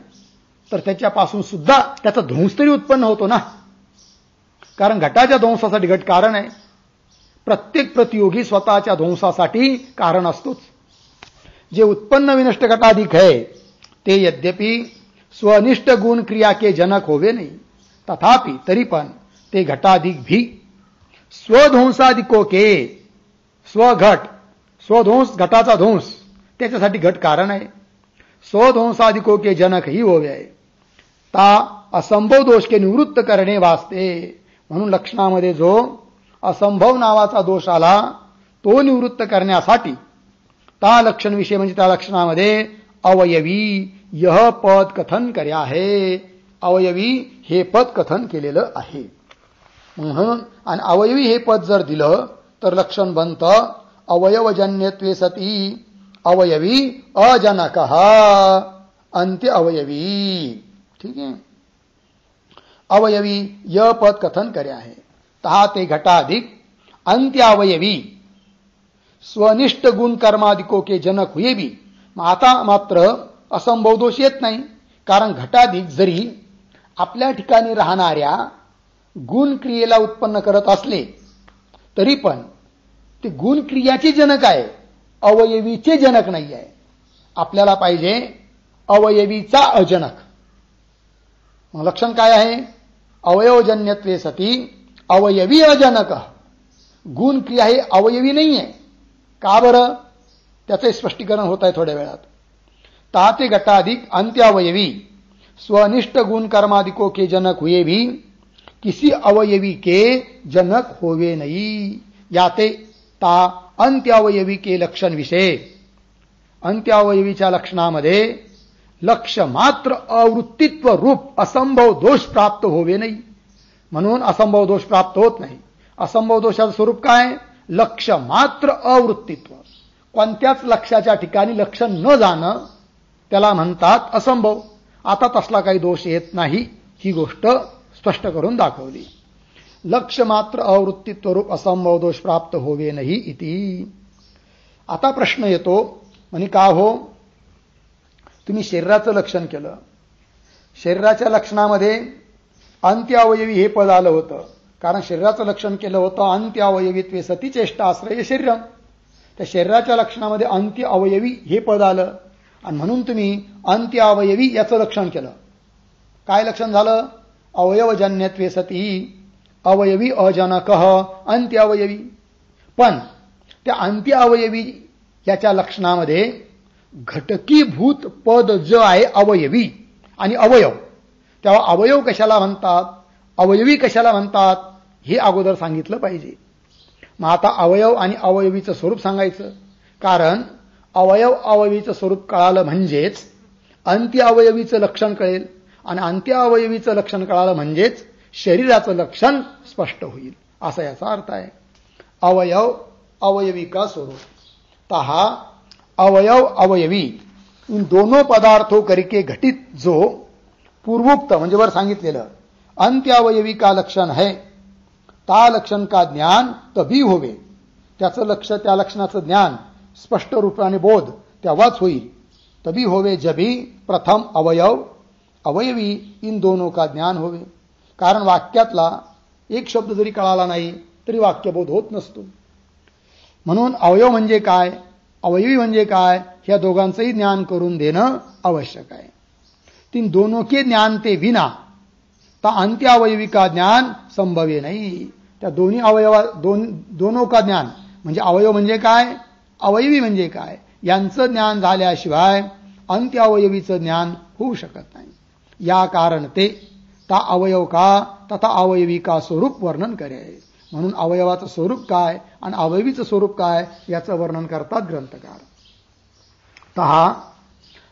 तर त्याच्यापासून सुद्धा त्याचा ध्वंस तरी उत्पन्न होतो ना. कारण घटाच्या ध्वंसासाठी घट कारण आहे. प्रत्येक प्रतियोगी स्वतःच्या ध्वंसासाठी कारण असतोच. जे उत्पन्न विनष्ट घटाधिक है ते यद्यपि स्वनिष्ठ गुण क्रिया के जनक होवे नाही, तथापि तरी पण ते घटाधिक भी स्वध्वंसादिको के स्वघट स्वध्वंस घटाचा ध्वंस त्याच्यासाठी घट कारण आहे. स्वध्वंसादिको के जनक ही होवे आहे. ता असंभव दोष के निवृत्त करणे वास्ते. म्हणून लक्षणामध्ये जो असंभव नावाचा दोष आला तो निवृत्त करण्यासाठी ता लक्षण विषय म्हणजे त्या लक्षणामध्ये अवयवी यह पद कथन कर्या आहे. अवयवी हे पद कथन केलेलं आहे. म्हणून आणि अवयवी हे पद जर दिलं तर लक्षण बनतं अवयवजन्यत्वे सती अवयवी अजनक अंत्य अवयवी. ठीक आहे. अवयवी य पद कथन कर्या आहे. तहा ते घटाधिक अंत्यावयवी स्वनिष्ठ गुण कर्मादिको के जनक हुए भी. आता मात्र असंभव दोष येत नाही. कारण घटाधिक जरी आपल्या ठिकाणी राहणाऱ्या गुण क्रियेला उत्पन्न करत असले तरी पण ते गुण क्रियाचे जनक आहे, अवयवीचे जनक नाही आहे. आपल्याला पाहिजे अवयवीचा अजनक. मग लक्षण काय आहे? अवयवजन्यत्वे सती अवयवी अजनक. गुण क्रिया हे अवयवी नाही आहे. का बरं? त्याचे स्पष्टीकरण होत आहे थोड्या वेळात. ताते घटाधिक अंत्यावयवी स्वनिष्ठ गुण कर्मादिकों के जनक हुए भी किसी अवयवी के जनक होवे नहीं. याते ता अंत्यावयवी के लक्षण विषय. अंत्यावयवीच्या लक्षणामध्ये लक्ष मात्र अवृत्तित्व रूप असंभव दोष प्राप्त होवे नाही. म्हणून असंभव दोष प्राप्त होत नाही. असंभव दोषाचं स्वरूप काय? लक्ष मात्र अवृत्तित्व. कोणत्याच लक्षाच्या ठिकाणी लक्ष न जाणं त्याला म्हणतात असंभव. आता तसला काही दोष येत नाही ही गोष्ट स्पष्ट करून दाखवली. लक्ष मात्र अवृत्तित्व रूप असंभव दोष प्राप्त होवे नाही इति. आता प्रश्न येतो म्हणे का हो तुम्ही शरीराचं लक्षण केलं, शरीराच्या लक्षणामध्ये अंत्यावयवी हे पद आलं होतं, कारण शरीराचं लक्षण केलं होतं अंत्य अवयवीत्वे सती चेष्टा आश्रय शरीरम. त्या शरीराच्या लक्षणामध्ये अंत्य अवयवी हे पद आलं आणि म्हणून तुम्ही अंत्य अवयवी याचं लक्षण केलं. काय लक्षण झालं? अवयवजन्यत्वे सती अवयवी अजनक अंत्य अवयवी. पण त्या अंत्य अवयवी याच्या लक्षणामध्ये घटकीभूत पद ज आहे अवयवी आणि अवयव. तेव्हा अवयव कशाला म्हणतात, अवयवी कशाला म्हणतात हे अगोदर सांगितलं पाहिजे. मग आता अवयव आणि अवयवीचं स्वरूप सांगायचं. कारण अवयव अवयवीचं स्वरूप कळालं म्हणजेच अंत्य अवयवीचं लक्षण कळेल आणि अंत्य अवयवीचं लक्षण कळालं म्हणजेच शरीराचं लक्षण स्पष्ट होईल, असा याचा अर्थ आहे. अवयव अवयवी का स्वरूप? तहा अवयव अवयवी इन दोनों पदार्थों करके घटित जो पूर्वोक्त म्हणजे वर सांगितलेलं अंत्य अवयवी का लक्षण है, ता लक्षण का ज्ञान तभी होवे. त्याचं लक्ष, त्या लक्षणाचं ज्ञान स्पष्ट रूपाने बोध तेव्हाच होईल. तभी होवे जभी प्रथम अवयव अवयवी इन दोनों का ज्ञान होवे. कारण वाक्यातला एक शब्द जरी कळाला नाही तरी वाक्यबोध होत नसतो. म्हणून अवयव म्हणजे काय, अवयवी म्हणजे काय, ह्या दोघांचंही ज्ञान करून देणं आवश्यक आहे. तीन दोनों के ज्ञान ते विना ता अंत्य अवयवी का ज्ञान संभवे नाही. त्या दोन्ही अवयवा दोनों का ज्ञान म्हणजे अवयव म्हणजे काय, अवयवी म्हणजे काय यांचं ज्ञान झाल्याशिवाय अंत्य अवयवीचं ज्ञान होऊ शकत नाही. या कारण ते ता अवयव का तथा अवयवी का स्वरूप वर्णन करे. म्हणून अवयवाचं स्वरूप काय आणि अवयवीचं स्वरूप काय याचं वर्णन करतात ग्रंथकार. तहा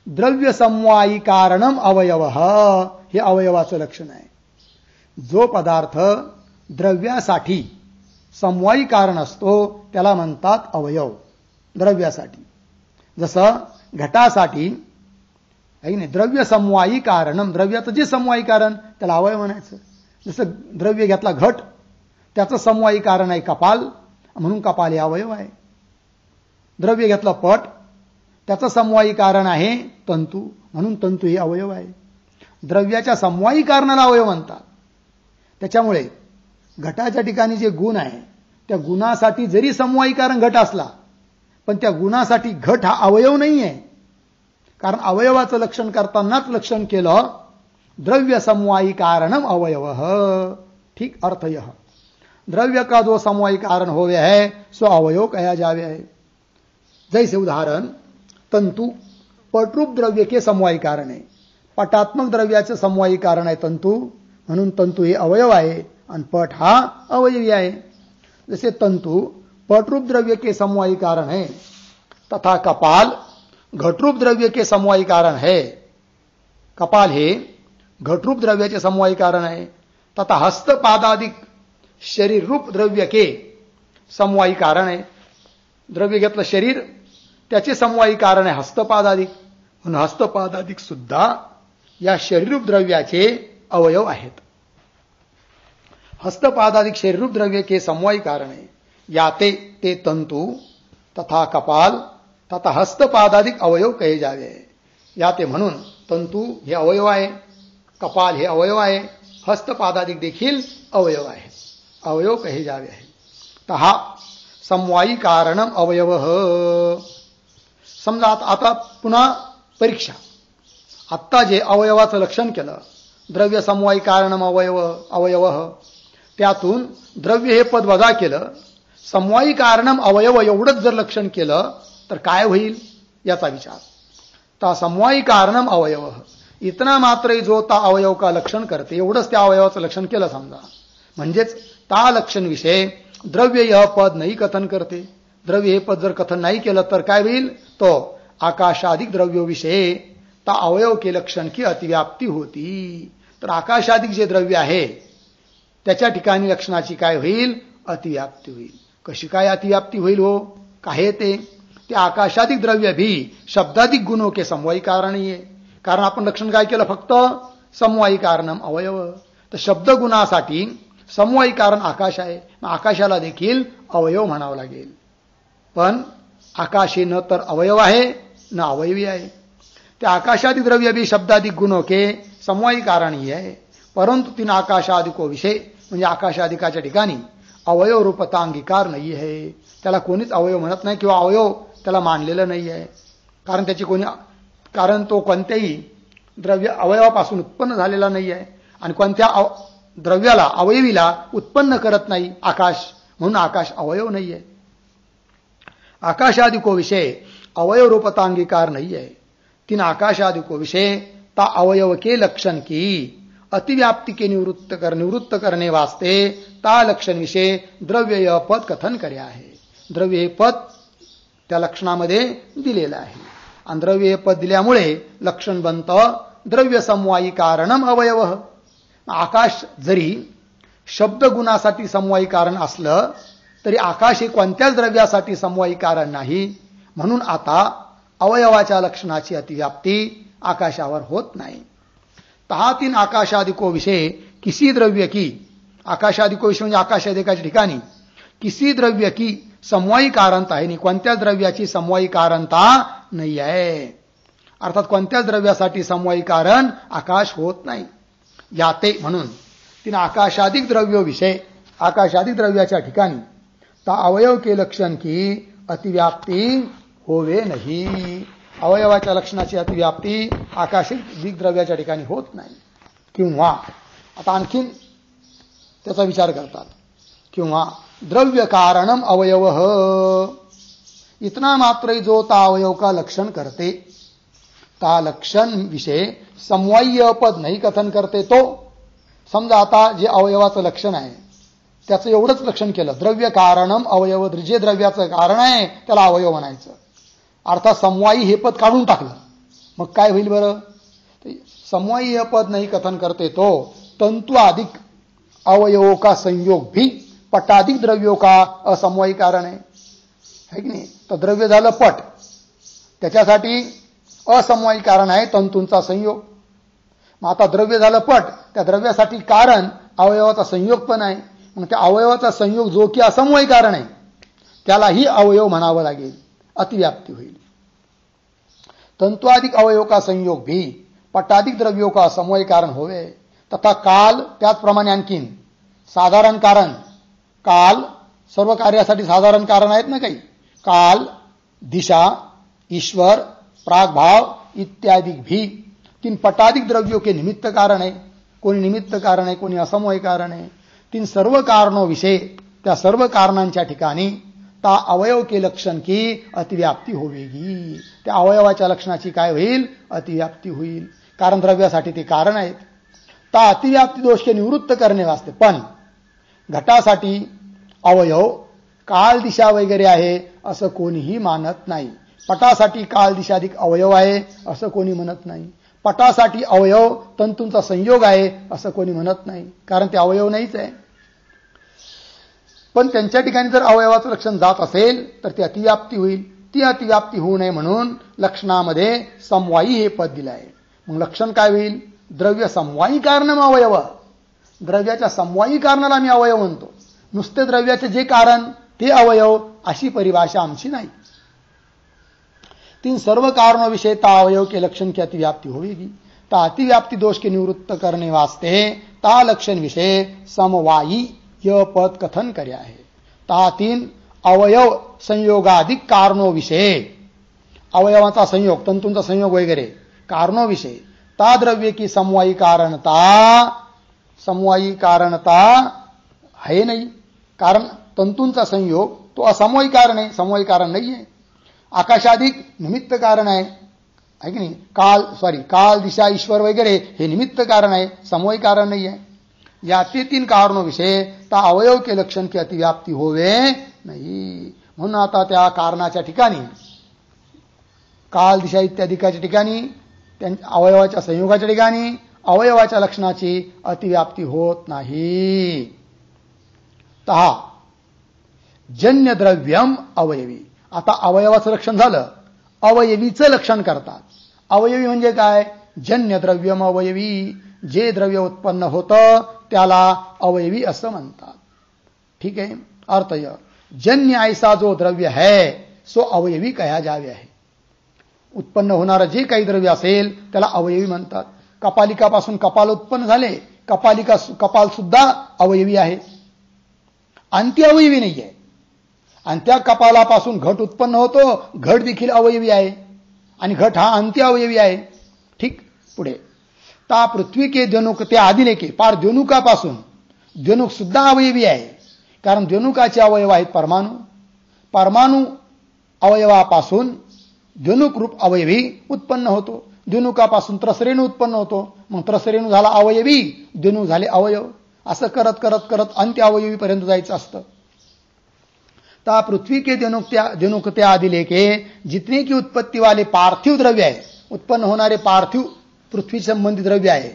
द्रव्य समवायी कारणम अवयव हे अवयवाचं लक्षण आहे. जो पदार्थ द्रव्यासाठी समवायी कारण असतो त्याला म्हणतात अवयव. द्रव्यासाठी जसं घटासाठी आहे नाही, द्रव्य समवायी कारणम, द्रव्याचं जे समवायी कारण त्याला अवयव म्हणायचं. जसं द्रव्य घेतला घट, त्याचं समवायी कारण आहे कपाल, म्हणून कपाल हे अवयव आहे. द्रव्य घेतलं पट, त्याचं समवायी कारण आहे तंतू, म्हणून तंतू हे अवयव आहे. द्रव्याच्या समवायी कारणाला अवयव म्हणतात. त्याच्यामुळे घटाच्या ठिकाणी जे गुण आहे त्या गुणासाठी जरी समवायी कारण घट असला पण त्या गुणासाठी घट हा अवयव नाही आहे. कारण अवयवाचं लक्षण करतानाच लक्षण केलं द्रव्य समवायी कारणम अवयव. ठीक अर्थ यह द्रव्य का जो समवायी कारण होवे है सो अवयव कहा जावे है. जैसे उदाहरण तंतु पटरूप द्रव्य के समवायी कारण आहे. पटात्मक द्रव्याचे समवायी कारण आहे तंतु, म्हणून तंतु हे अवयव आहे आणि पट हा अवयवी आहे. जसे तंतु पटरूप द्रव्य के समवायी कारण है तथा कपाल घटरूप द्रव्य के समवायी कारण है. कपाल हे घटरूप द्रव्याचे समवायी कारण आहे. तथा हस्तपादादिक शरीर रूप द्रव्य के समवायी कारण आहे. द्रव्य घेतलं शरीर, त्याचे समवायी कारण आहे हस्तपादादिक, म्हणून हस्तपादादिक सुद्धा या शरीरूप द्रव्याचे अवयव आहेत. हस्तपादादिक शरीरूप द्रव्य के समवायी कारण है. याते ते तंतु तथा कपाल तथा हस्तपादादिक अवयव कहे जावे. याते म्हणून तंतु हे अवयव आहे, कपाल हे अवयव आहे, हस्तपादादिक देखील अवयव आहे, अवयव कहे जावे आहे. तहा समवायी कारणम अवयव. समजा आता पुन्हा परीक्षा. आत्ता जे अवयवाचं लक्षण केलं द्रव्य समवायी कारणम अवयव अवयव, त्यातून द्रव्य हे पद वजा केलं, समवायी कारणम अवयव एवढंच जर लक्षण केलं तर काय होईल याचा विचार. ता समवायी कारणम अवयव इतना मात्र जो ता अवयव का लक्षण करते एवढंच त्या अवयवाचं लक्षण केलं समजा. म्हणजेच ता लक्षण विषय द्रव्य यह पद नाही कथन करते. द्रव्य हे पद जर कथन नाही केलं तर काय होईल, तो आकाशाधिक द्रव्यो विषय ता अवयव के लक्षण की अतिव्याप्ती होती. तर आकाशाधिक जे द्रव्य आहे त्याच्या ठिकाणी लक्षणाची काय होईल, अतिव्याप्ती होईल. कशी काय अतिव्याप्ती होईल हो, काय ते आकाशाधिक द्रव्य भी शब्दाधिक गुणों के समवायी कारण ही आहे. कारण आपण लक्षण काय केलं, फक्त समवायी कारणम अवयव. तर शब्द गुणासाठी समवायी कारण आकाश आहे, मग आकाशाला देखील अवयव म्हणावं लागेल. पण आकाश हे न तर अवयव आहे न अवयवी आहे. त्या आकाशाधिक द्रव्य भी शब्दाधिक गुणों के समवायी कारण ही है, परंतु तीन आकाशादि को विषय म्हणजे आकाशादिकाच्या ठिकाणी अवयव रूपता अंगीकार नाही आहे. त्याला कोणीच अवयव म्हणत नाही किंवा अवयव त्याला मानलेलं नाही आहे. कारण तो कोणत्याही द्रव्य अवयवापासून उत्पन्न झालेला नाही आहे आणि कोणत्या द्रव्याला अवयवीला उत्पन्न करत नाही आकाश, म्हणून आकाश अवयव नाही आहे. आकाशादिको विषय अवयव रूपता अंगीकार नहीं है. तीन आकाशादिको विषय ता अवयव के लक्षण की अतिव्याप्ति के निवृत्त करने वास्ते ता लक्षण विषय द्रव्य पद कथन कर्या आहे. द्रव्य पद त्या लक्षणामध्ये दिलेलं आहे आणि द्रव्य पद दिल्यामुळे लक्षण बनतं द्रव्य समवायी कारणम अवयव. आकाश जरी शब्द गुणासाठी समवायी कारण असलं तरी आकाश हे कोणत्याच द्रव्यासाठी समवायी कारण नाही. म्हणून आता अवयवाच्या लक्षणाची अतिव्याप्ती आकाशावर होत नाही. तहा तीन आकाशादिको विषय किसी द्रव्य की, आकाशादिको विषय म्हणजे आकाशादिकाच्या ठिकाणी किसी द्रव्य की समवायी कारणता आहे, कोणत्याच द्रव्याची समवायी कारणता नाही आहे. अर्थात कोणत्याच द्रव्यासाठी समवायी कारण आकाश होत नाही. याते म्हणून तीन आकाशादिक द्रव्य विषय, आकाशादिक द्रव्याच्या ठिकाणी ता अवयव के लक्षण की अतिव्याप्ती होवे नाही. अवयवाच्या लक्षणाची अतिव्याप्ती आकाशिक द्रव्याच्या ठिकाणी होत नाही. किंवा आता आणखीन त्याचा विचार करतात. किंवा द्रव्य कारणम अवयव इतना मात्र जो ता अवयव का लक्षण करते ता लक्षण विषय समवाय्य पद नाही कथन करते. तो समजा आता जे अवयवाचं लक्षण आहे त्याचं एवढंच लक्षण केलं, द्रव्य कारणम अवयव, जे द्रव्याचं कारण आहे त्याला अवयव म्हणायचं. अर्थात समवायी हे पद काढून टाकलं, मग काय होईल बरं? समवायी पद नाही कथन करते तो तंतु अधिक अवयवों का संयोग भी पटाधिक द्रव्यों का असमवायी कारण आहे की नाही. तर द्रव्य झालं पट, त्याच्यासाठी असमवायी कारण आहे तंतूंचा संयोग. मग आता द्रव्य झालं पट, त्या द्रव्यासाठी कारण अवयवाचा संयोग पण आहे. मग त्या अवयवाचा संयोग जो की असमवायी कारण आहे त्यालाही अवयव म्हणावं लागेल, अतिव्याप्ती होईल. तंतुआदिक अवयव का संयोग भी पटाधिक द्रव्यों का असमवायी कारण होवे. तथा काल, त्याचप्रमाणे आणखीन साधारण कारण, काल सर्व कार्यासाठी साधारण कारण आहेत ना काही, काल, दिशा, ईश्वर, प्रागभाव इत्यादि भी तीन पटाधिक द्रव्यों के निमित्त कारण है. कोणी निमित्त कारण आहे, कोणी असमवायी कारण आहे. तीन सर्व कारणों विषय, त्या सर्व कारणांच्या ठिकाणी ता अवयव के लक्षण की अतिव्याप्ती होवेगी. त्या अवयवाच्या लक्षणाची काय होईल? अतिव्याप्ती होईल. कारण द्रव्यासाठी ते कारण आहेत. ता अतिव्याप्ती दोष के निवृत्त करणे वास्ते. पण घटासाठी अवयव काल दिशा वगैरे आहे असं कोणीही मानत नाही. पटासाठी काल दिशाधिक अवयव आहे असं कोणी म्हणत नाही. पटासाठी अवयव तंतूंचा संयोग आहे असं कोणी म्हणत नाही, कारण ते अवयव नाहीच आहे. पण त्यांच्या ठिकाणी जर अवयवाचं लक्षण जात असेल तर ती अतिव्याप्ती होईल. ती अतिव्याप्ती होऊ नये म्हणून लक्षणामध्ये समवायी हे पद दिलं आहे. मग लक्षण काय होईल? द्रव्य समवायी कारणम अवयव. द्रव्याच्या समवायी कारणाला आम्ही अवयव म्हणतो. नुसते द्रव्याचे जे कारण ते अवयव अशी परिभाषा आमची नाही. तीन सर्व कारणों विषय ता अवयव के लक्षण की अतिव्याप्ति होगी. ता अतिव्याप्ति दोष के निवृत्त करने वास्ते ता लक्षण विषय समवायी यह पद कथन कर्या है. ता तीन अवयव संयोगाधिक कारणों विषय, अवयवाचा संयोग, तंतूंचा संयोग वगैरे कारणों विषय ता द्रव्य की समवायी कारणता है नहीं. कारण तंतूंचा संयोग तो असमवायी कारण आहे, समवायी कारण नाही आहे. आकाशाधिक निमित्त कारण आहे की नाही. काल, दिशा, ईश्वर वगैरे हे निमित्त कारण आहे, समवायी कारण नाही आहे. या ते तीन कारणों विषय ता अवयव के लक्षण की अतिव्याप्ती होवे नाही. म्हणून आता त्या कारणाच्या ठिकाणी काल, दिशा इत्यादिकाच्या ठिकाणी, अवयवाच्या संयोगाच्या ठिकाणी अवयवाच्या लक्षणाची अतिव्याप्ती होत नाही. तहा जन्य द्रव्यम अवयवी. आता अवयवाचं लक्षण झालं, अवयवीचं लक्षण करतात. अवयवी म्हणजे काय? जन्य द्रव्यम अवयवी. जे द्रव्य उत्पन्न होतं त्याला अवयवी असं म्हणतात. ठीक आहे. अर्थ यह जन्य ऐसा जो द्रव्य है सो अवयवी कहा जावे आहे. उत्पन्न होणारं जे काही द्रव्य असेल त्याला अवयवी म्हणतात. कपालिकापासून कपाल उत्पन्न झाले, कपाल सुद्धा अवयवी आहे, अंत्य अवयवी नाही आहे. आणि त्या कपालापासून घट उत्पन्न होतो, घट देखील अवयवी आहे आणि घट हा अंत्य अवयवी आहे. ठीक. पुढे ता पृथ्वी के द्वनुक ते आदिलेके, पार द्वनुकापासून द्वनुक सुद्धा अवयवी आहे, कारण द्वनुकाचे अवयव आहेत परमाणू. परमाणू अवयवापासून द्वनुक रूप अवयवी उत्पन्न होतो, द्वनुकापासून त्रसरेणू उत्पन्न होतो, मग त्रसरेणू झाला अवयवी, द्वनुक झाले अवयव. असं करत करत करत अंत्य अवयवी पर्यंत जायचं असतं. ता पृथ्वी के द्वनुक ते आदिलेके, जितने की उत्पत्ती वाले पार्थिव द्रव्य आहे, उत्पन्न होणारे पार्थिव पृथ्वी संबंधी द्रव्य आहे.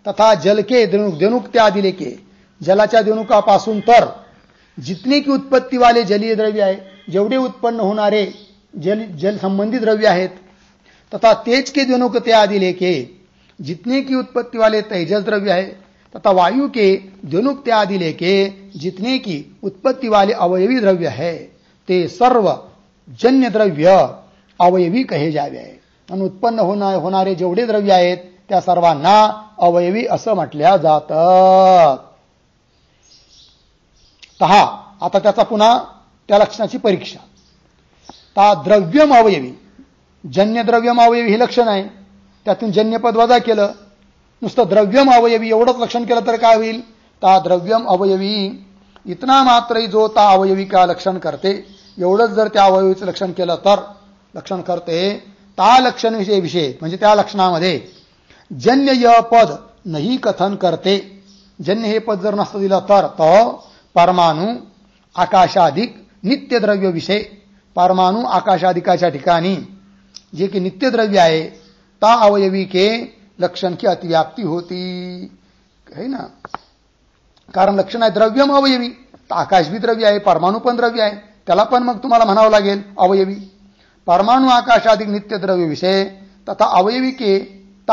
तथा जल के द्वनुक ते आदिलेके, जलाच्या द्वनुकापासून तर जितने की उत्पत्ती वाले जलीय द्रव्य आहे, जेवढे उत्पन्न होणारे जल संबंधी द्रव्य आहेत. तथा तेज के द्वनुक ते आदिलेके, जितने की उत्पत्ति वाले तेजस द्रव्य है. तथा वायु के द्वनुक ते आदिलेके, जितने की उत्पत्ति वाले अवयवी द्रव्य है, ते सर्व जन्य द्रव्य अवयवी कहे जावे. आणि उत्पन्न होणारे जेवढे द्रव्य आहेत त्या सर्वांना अवयवी असं म्हटल्या जातं. तहा आता त्याचा पुन्हा त्या लक्षणाची परीक्षा. ता द्रव्यम अवयवी, जन्य द्रव्यम अवयवी हे लक्षण आहे, त्यातून जन्यपद वजा केलं, नुसतं द्रव्यम अवयवी एवढंच लक्षण केलं तर काय होईल. ता द्रव्यम अवयवी इतना मात्र जो ता अवयवी का लक्षण करते, एवढंच जर त्या अवयवीचं लक्षण केलं तर लक्षण करते. ता लक्षण विषय म्हणजे त्या लक्षणामध्ये जन्य य पद नाही कथन करते. जन्य हे पद जर नसतं दिलं तर परमाणु आकाशाधिक नित्य द्रव्य विषय, परमाणु आकाशाधिकाच्या ठिकाणी जे की नित्य द्रव्य आहे ता अवयवी के लक्षण की अतिव्याप्ती होती है ना. कारण लक्षण आहे द्रव्यम अवयवी, तर आकाश भी द्रव्य आहे, परमाणु पण द्रव्य आहे, त्याला पण मग तुम्हाला म्हणावं लागेल अवयवी. परमाणु आकाशाधिक नित्य द्रव्य विषय तथा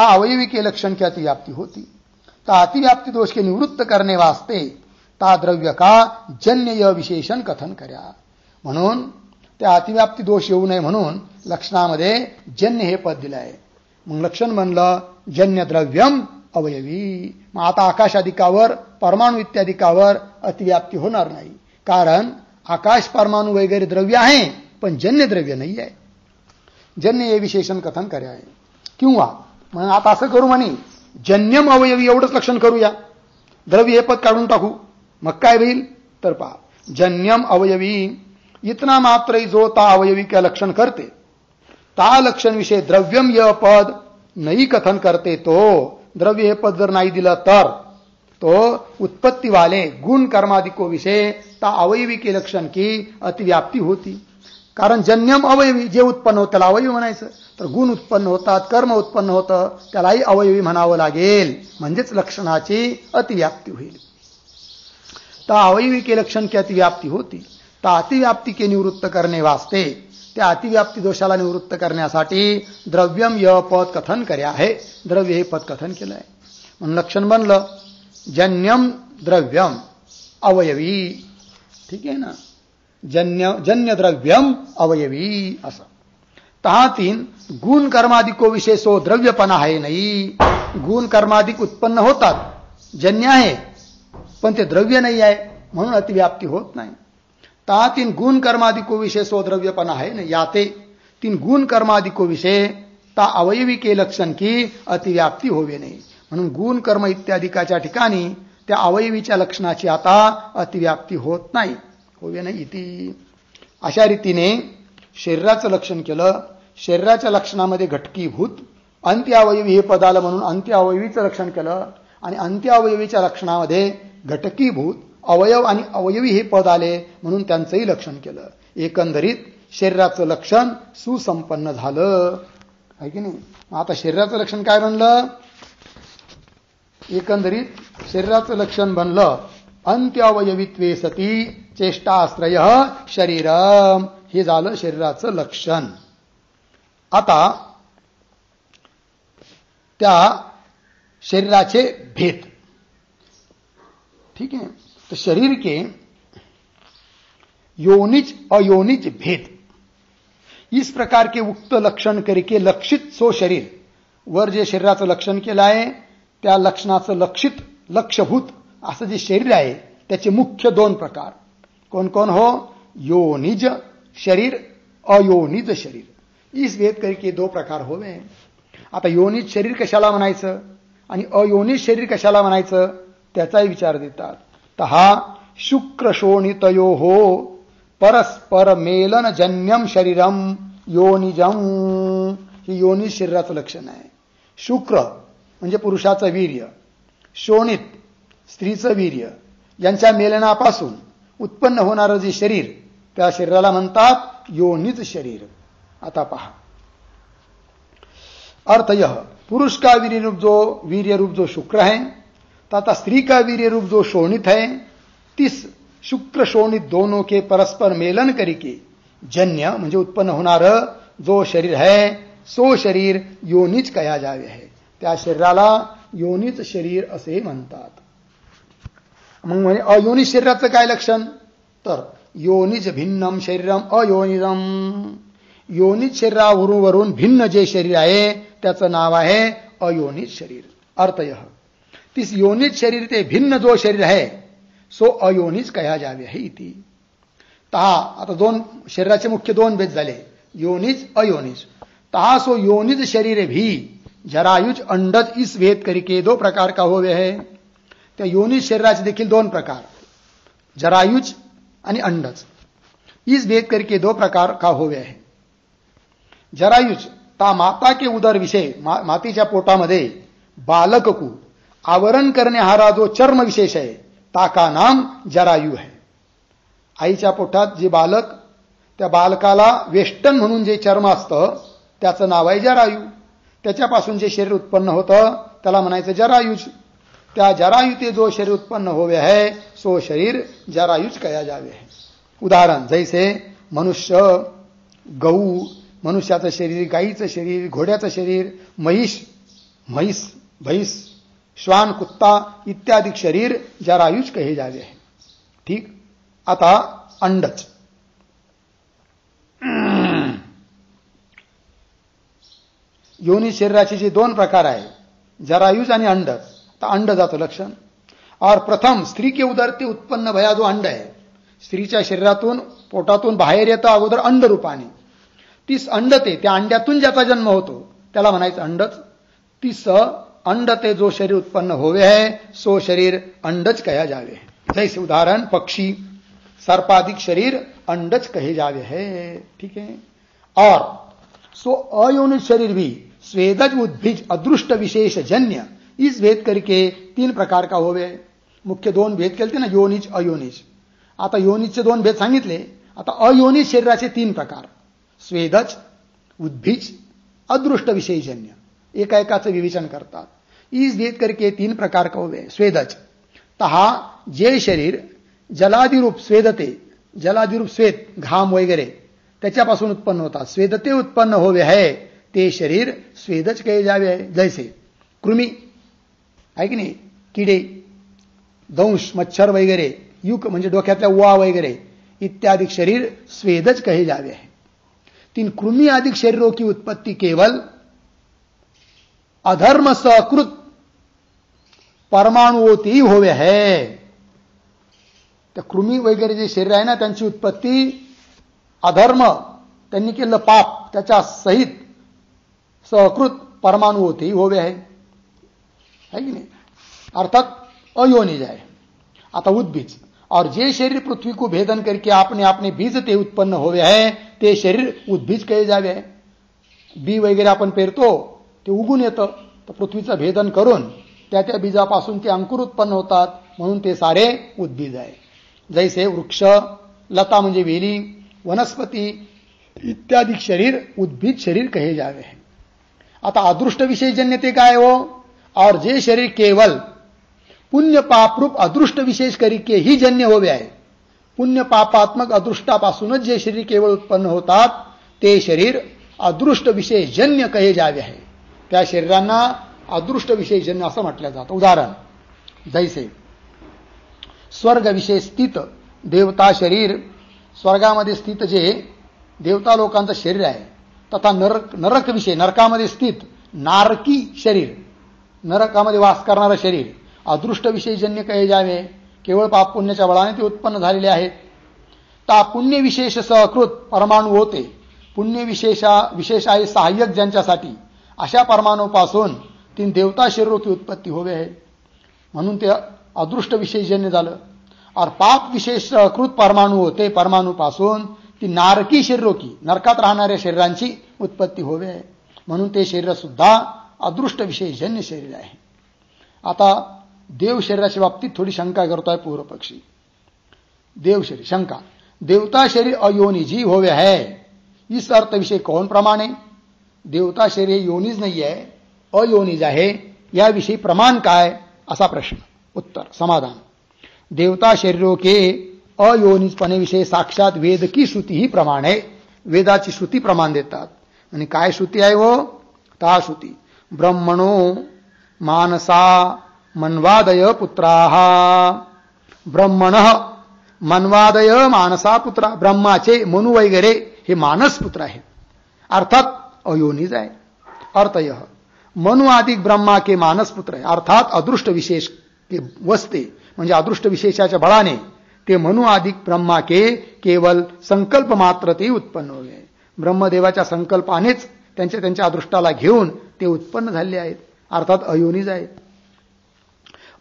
अवयवी के लक्षण की अतिव्याप्ति होती. ता अतिव्याप्ति दोष के निवृत्त करने वास्ते ता द्रव्य का जन्य य विशेषण कथन कर्या. म्हणून त्या अतिव्याप्ति दोष येऊ नये म्हणून लक्षणामध्ये जन्य हे पद दिलं आहे. मग लक्षण म्हणलं जन्य द्रव्यम अवयवी. मग आता आकाशाधिकावर परमाणु इत्यादिकावर अतिव्याप्ति होणार नाही, कारण आकाश परमाणु वगैरे द्रव्य आहे पण जन्य द्रव्य नाही आहे. जन्य हे विशेषण कथन करे आहे. किंवा मग आता असं करू म्हणे जन्यम अवयवी एवढंच लक्षण करूया, द्रव्य हे पद काढून टाकू, मग काय होईल तर पहा जन्यम अवयवी इतना मात्र जो ता अवयवी का लक्षण करते, ता लक्षण विषय द्रव्यम य पद नाही कथन करते. तो द्रव्य हे पद जर नाही दिलं तर तो उत्पत्ति वाले गुण कर्मादिको विषय ता अवयवी के लक्षण की अतिव्याप्ति होती. कारण जन्यम अवयवी जे उत्पन्न होतं त्याला अवयवी म्हणायचं, तर गुण उत्पन्न होतात, कर्म उत्पन्न होतं त्यालाही अवयवी म्हणावं लागेल, म्हणजेच लक्षणाची अतिव्याप्ति होईल. ता अवयवी के लक्षण की अतिव्याप्ति होती. ता अतिव्याप्ति के निवृत्त करणे वास्ते, त्या अतिव्याप्ति दोषाला निवृत्त करण्यासाठी द्रव्यम य पद कथन करे आहे, द्रव्य हे पद कथन केलं आहे. म्हणून लक्षण बनलं जन्यम द्रव्यम अवयवी. ठीक आहे ना, जन्य द्रव्यम अवयवी असं. तहा तीन गुण कर्मादिको विषय सो द्रव्यपणा आहे नाही. गुण कर्मादिक उत्पन्न होतात, जन्य आहे पण ते द्रव्य नाही आहे म्हणून अतिव्याप्ति होत नाही. ता तीन गुण कर्मादिको विषय सो द्रव्यपणा आहे ना, याते तीन गुण कर्मादिको विषय ता अवयवी के लक्षण की अतिव्याप्ति होवे नाही. म्हणून गुण कर्म इत्यादिकाच्या ठिकाणी त्या अवयवीच्या लक्षणाची आता अतिव्याप्ति होत नाही, होवे नाही इति. अशा रीतीने शरीराचं लक्षण केलं. शरीराच्या लक्षणामध्ये घटकीभूत अंत्य अवयवी हे पद आलं म्हणून अंत्य अवयवीचं लक्षण केलं, आणि अंत्य अवयवीच्या लक्षणामध्ये घटकीभूत अवयव आणि अवयवी हे पद आले म्हणून त्यांचंही लक्षण केलं. एकंदरीत शरीराचं लक्षण सुसंपन्न झालं आहे की नाही. आता शरीराचं लक्षण काय बनलं, एकंदरीत शरीराचं लक्षण बनलं अंत्य अवयवित्वे सती चेष्टाश्रय शरीरम, हे झालं शरीराचं लक्षण. आता त्या शरीराचे भेद. ठीक है, तो शरीर के योनिज अयोनिज भेद इस प्रकार के उक्त लक्षण करके लक्षित सो शरीर, वर जे शरीराचं लक्षण केलं आहे त्या लक्षणाचं लक्षित लक्षभूत असं जे शरीर आहे त्याचे मुख्य दोन प्रकार कोण कोण हो? योनिज शरीर, अयोनिज शरीर। इस वेद करके दो प्रकार होवे। आता योनिज शरीर कशाला म्हणायचं आणि अयोनिज शरीर कशाला म्हणायचं त्याचाही विचार देतात। तर हा शुक्र शोणितयो हो परस्पर मेलन जन्यम शरीरम योनिजम, ही योनिज शरीराचं लक्षण आहे। शुक्र म्हणजे पुरुषाचं वीर्य, शोणित स्त्रीचं वीर्य, यांच्या मेलनापासून उत्पन्न होणारं जे शरीर त्या शरीराला म्हणतात योनिज शरीर। आता पहा अर्थ यह, पुरुष का वीर्य रूप जो शुक्र है तथा स्त्री का वीर्य रूप जो शोणित है, तिस शुक्र शोणित दोनों के परस्पर मेलन करके जन्य म्हणजे उत्पन्न होणार जो शरीर है सो शरीर योनिज कहा जावे है। त्या शरीराला योनिज शरीर असे म्हणतात। मग म्हणजे अयोनिज शरीराचं काय लक्षण तर योनिज भिन्नम शरीरम अयोनिजम, योनिज शरीरावरून भिन्न जे शरीर आहे त्याचं नाव आहे अयोनिज शरीर। अर्थ यह, तिस योनिज शरीर ते भिन्न जो शरीर है सो अयोनिज कहा जावे है इति। तहा आता दोन शरीराचे मुख्य दोन भेद झाले योनिज अयोनिज। तहा सो योनिज शरीर भी जरायुज अंडज इस भेद करके दो प्रकार का होवे है। त्या योनिज शरीराचे देखील दोन प्रकार जरायुज आणि अंडज इस भेद करके दो प्रकार का होवे है। जरायुज ता माता के उदर विषय, मातीच्या पोटामध्ये बालक को आवरण करण्याहारा जो चर्म विशेष आहे ताका नाम जरायु है। आईच्या पोटात जे बालक, त्या बालकाला वेष्टन म्हणून जे चर्म असतं त्याचं नाव आहे जरायु। त्याच्यापासून जे शरीर उत्पन्न होतं त्याला म्हणायचं जरायुज। त्या जरायु ते जो शरीर उत्पन्न होवे है सो शरीर जरायुज कहा जावे है। उदाहरण जैसे मनुष्य, गऊ, मनुष्याचं शरीर, गाईचं शरीर, घोड्याचं शरीर, म्हैस, भैंस, श्वान, कुत्ता इत्यादी शरीर जरायुज कहे जावे है। ठीक। आता अंडज, योनि शरीराचे जे दोन प्रकार आहे जरायुज आणि अंडज। तर अंडजाचं लक्षण और प्रथम स्त्री के उदर ते उत्पन्न भया जो अंड आहे, स्त्रीच्या शरीरातून पोटातून बाहेर येतं अगोदर अंड रूपाने, तीस अंड ते त्या अंड्यातून ज्याचा जन्म होतो त्याला म्हणायचं अंडज। तीस अंड ते जो शरीर उत्पन्न होवे है सो शरीर अंडज कहा जावे है। जैसे उदाहरण पक्षी, सर्पाधिक शरीर अंडज कहे जावे है। ठीक है। और सो अयोनिज शरीर भी स्वेदज उद्भिज अदृष्ट विशेष जन्य इस भेद करके तीन प्रकार का होवे। मुख्य दोन भेद केलते ना योनिज अयोनिज। आता योनिजचे दोन भेद सांगितले, आता अयोनिज शरीराचे तीन प्रकार स्वेदज, उद्भिज, अदृष्ट विषयजन्य एका एकाचं विवेचन करतात। इस भेद करके तीन प्रकार का होवे। स्वेदज तहा जे शरीर जलादिरूप स्वेदते, जलादिरूप स्वेद घाम वगैरे त्याच्यापासून उत्पन्न होतात, स्वेदते उत्पन्न होवे है ते शरीर स्वेदज कहे जावे है। जैसे कृमी आहे की नाही, किडे, दंश, मच्छर वगैरे, युक म्हणजे डोक्यातल्या उवा वगैरे इत्यादि शरीर स्वेदज कहे जावे है। तीन कृमि आदि शरीरों की उत्पत्ति केवल अधर्म सकृत परमाणुओती होवे है। त्या कृमी वगैरे जे शरीर आहे ना त्यांची उत्पत्ती अधर्म, त्यांनी केलेलं पाप त्याच्या सहित सकृत परमाणुओती होवे है कि नहीं, अर्थात अयोनिज है। आता उद्बीज और जे शरीर पृथ्वी को भेदन करके आपने आपने बीज ते उत्पन्न होवे है ते शरीर उद्बीज कहे जावे है। बी वगैरे आपण पेरतो ते उगून येतं, तर पृथ्वीचं भेदन करून त्या बीजापासून ते अंकुर उत्पन्न होतात म्हणून ते सारे उद्बीज आहे। जैसे वृक्ष, लता म्हणजे वेली, वनस्पती इत्यादि शरीर उद्बीज शरीर कहे जावे है। आता अदृष्ट विशेषजन्य ते काय हो, और जे शरीर केवल पुण्य पाप रूप अदृष्ट विशेष करके ही जन्य होवे आहे। पुण्य पापात्मक अदृष्टापासूनच जे शरीर केवळ उत्पन्न होतात ते शरीर अदृष्ट विशेषजन्य कहे जावे है। त्या शरीरांना अदृष्ट विशेषजन्य असं म्हटलं जातं। उदाहरण जैसे स्वर्ग विशेष स्थित देवता शरीर, स्वर्गामध्ये स्थित जे देवता लोकांचं शरीर आहे, तथा नरक विषय नरकामध्ये स्थित नारकी शरीर, नरकामध्ये वास करणारं शरीर, अदृष्ट विशेषजन्य कहे जावे, केवळ पाप पुण्याच्या बळाने ते उत्पन्न झालेले आहेत. ता पुण्य विशेष सहकृत परमाणू होते. पुण्य विशेष आहे सहाय्यक ज्यांच्यासाठी, अशा परमाणूपासून तीन देवता शरीरों की उत्पत्ती होवे आहे, म्हणून ते अदृष्ट विशेषजन्य झालं. और पाप विशेष सहकृत परमाणू होते, परमाणूपासून ती नारकी शरीरों की, नरकात राहणाऱ्या शरीरांची उत्पत्ती होवे आहे, म्हणून ते शरीर सुद्धा अदृष्ट विशेषजन्य शरीर आहे. आता देव शरीराच्या बाबतीत थोडी शंका करतोय पूर्वपक्षी. देव शरीर शंका, देवता शरीर अयोनिजी होवे है, इस अर्थ विषय कौन प्रमाण है? देवता शरीर योनीज नाही आहे, अयोनिज आहे, याविषयी प्रमाण काय, असा प्रश्न. उत्तर समाधान, देवता शरीरों के अयोनिजपणे विषय साक्षात वेद की श्रुती ही प्रमाण आहे. वेदाची श्रुती प्रमाण देतात. आणि काय श्रुती आहे वो? ता श्रुती ब्रह्मणो मानसा मन्वादय पुत्राः, ब्रह्मण मन्वादय मानसा पुत्रा, ब्रह्माचे मनु वगैरे हे मानस पुत्र आहेत, अर्थात अयोनिज आहे. अर्थय मनु अधिक ब्रह्मा के मानस पुत्र आहे, अर्थात अदृष्ट विशेष के वस्ते, म्हणजे अदृष्ट विशेषाच्या बळाने ते मनु अधिक ब्रह्मा के केवळ संकल्प मात्र ते उत्पन्न होते. ब्रह्मदेवाच्या संकल्पानेच त्यांच्या अदृष्टाला घेऊन ते उत्पन्न झाले आहेत, अर्थात अयोनिज आहेत.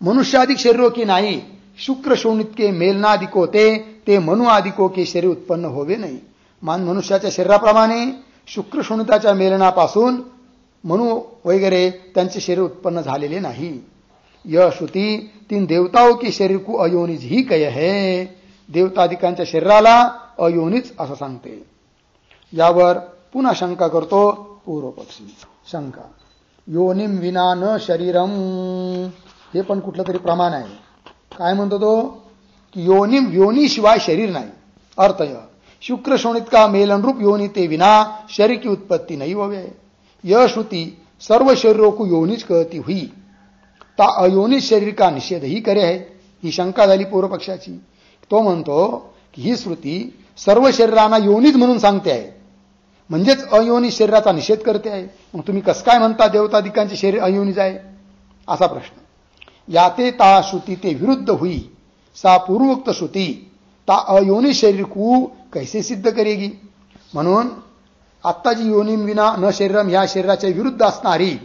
मनुष्याधिक शरीरों की नाही, शुक्र शोणित के मेलनादिको ते मनु आदिको के शरीर उत्पन्न होवे नाही. मनुष्याच्या शरीराप्रमाणे शुक्र शोणिताच्या मेलनापासून मनु वगैरे त्यांचे शरीर उत्पन्न झालेले नाही. यह श्रुती तीन देवताओं के शरीर को अयोनिज ही कह है, देवतादिकांच्या शरीराला अयोनिज असं सांगते. यावर पुन्हा शंका करतो पूर्वपक्षी. शंका, योनिम विना न शरीरम, हे पण कुठलं तरी प्रमाण आहे. काय म्हणतो तो? की योनीशिवाय शरीर नाही. अर्थय शुक्र शोणित का मेलनरूप योनि ते विना शरीर की उत्पत्ति नहीं होवे. यह श्रुति सर्व शरीरों को योनिज कहती हुई ता अयोनिज शरीर का निषेध ही करे है. ही शंका झाली पूर्वपक्षाची. तो म्हणतो की ही श्रुती सर्व शरीरांना योनिज म्हणून सांगते आहे, म्हणजेच अयोनिज शरीराचा निषेध करते आहे. मग तुम्ही कसं काय म्हणता देवतादिकांचे शरीर अयोनिज आहे, असा प्रश्न. याते ता श्रुति ते विरुद्ध हुई, सा पूर्वोक्त श्रुति ता अयोनि शरीर को कैसे सिद्ध करेगी. म्हणून आत्ता जी योनिम विना न शरीरम या शरीराच्या विरुद्ध असणारी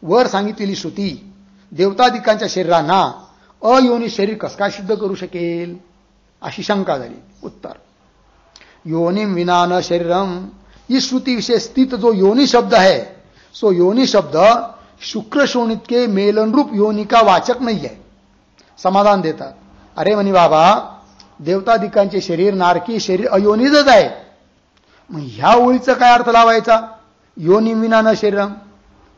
वर सांगितलेली श्रुती देवतादिकांच्या शरीरांना अयोनि शरीर कसं काय सिद्ध करू शकेल, अशी शंका झाली. उत्तर, योनिम विना न शरीरम, इस श्रुति विषय स्थित जो योनि शब्द है, सो योनि शब्द शुक्र शोणित के मेलनरूप योनि का वाचक नहीं है. समाधान देतात, अरे म्हणे बाबा देवतादिकांचे शरीर नारकी शरीर अयोनिजच आहे. मग ह्या ओळीचा काय अर्थ लावायचा, योनिम विना न शरीरम.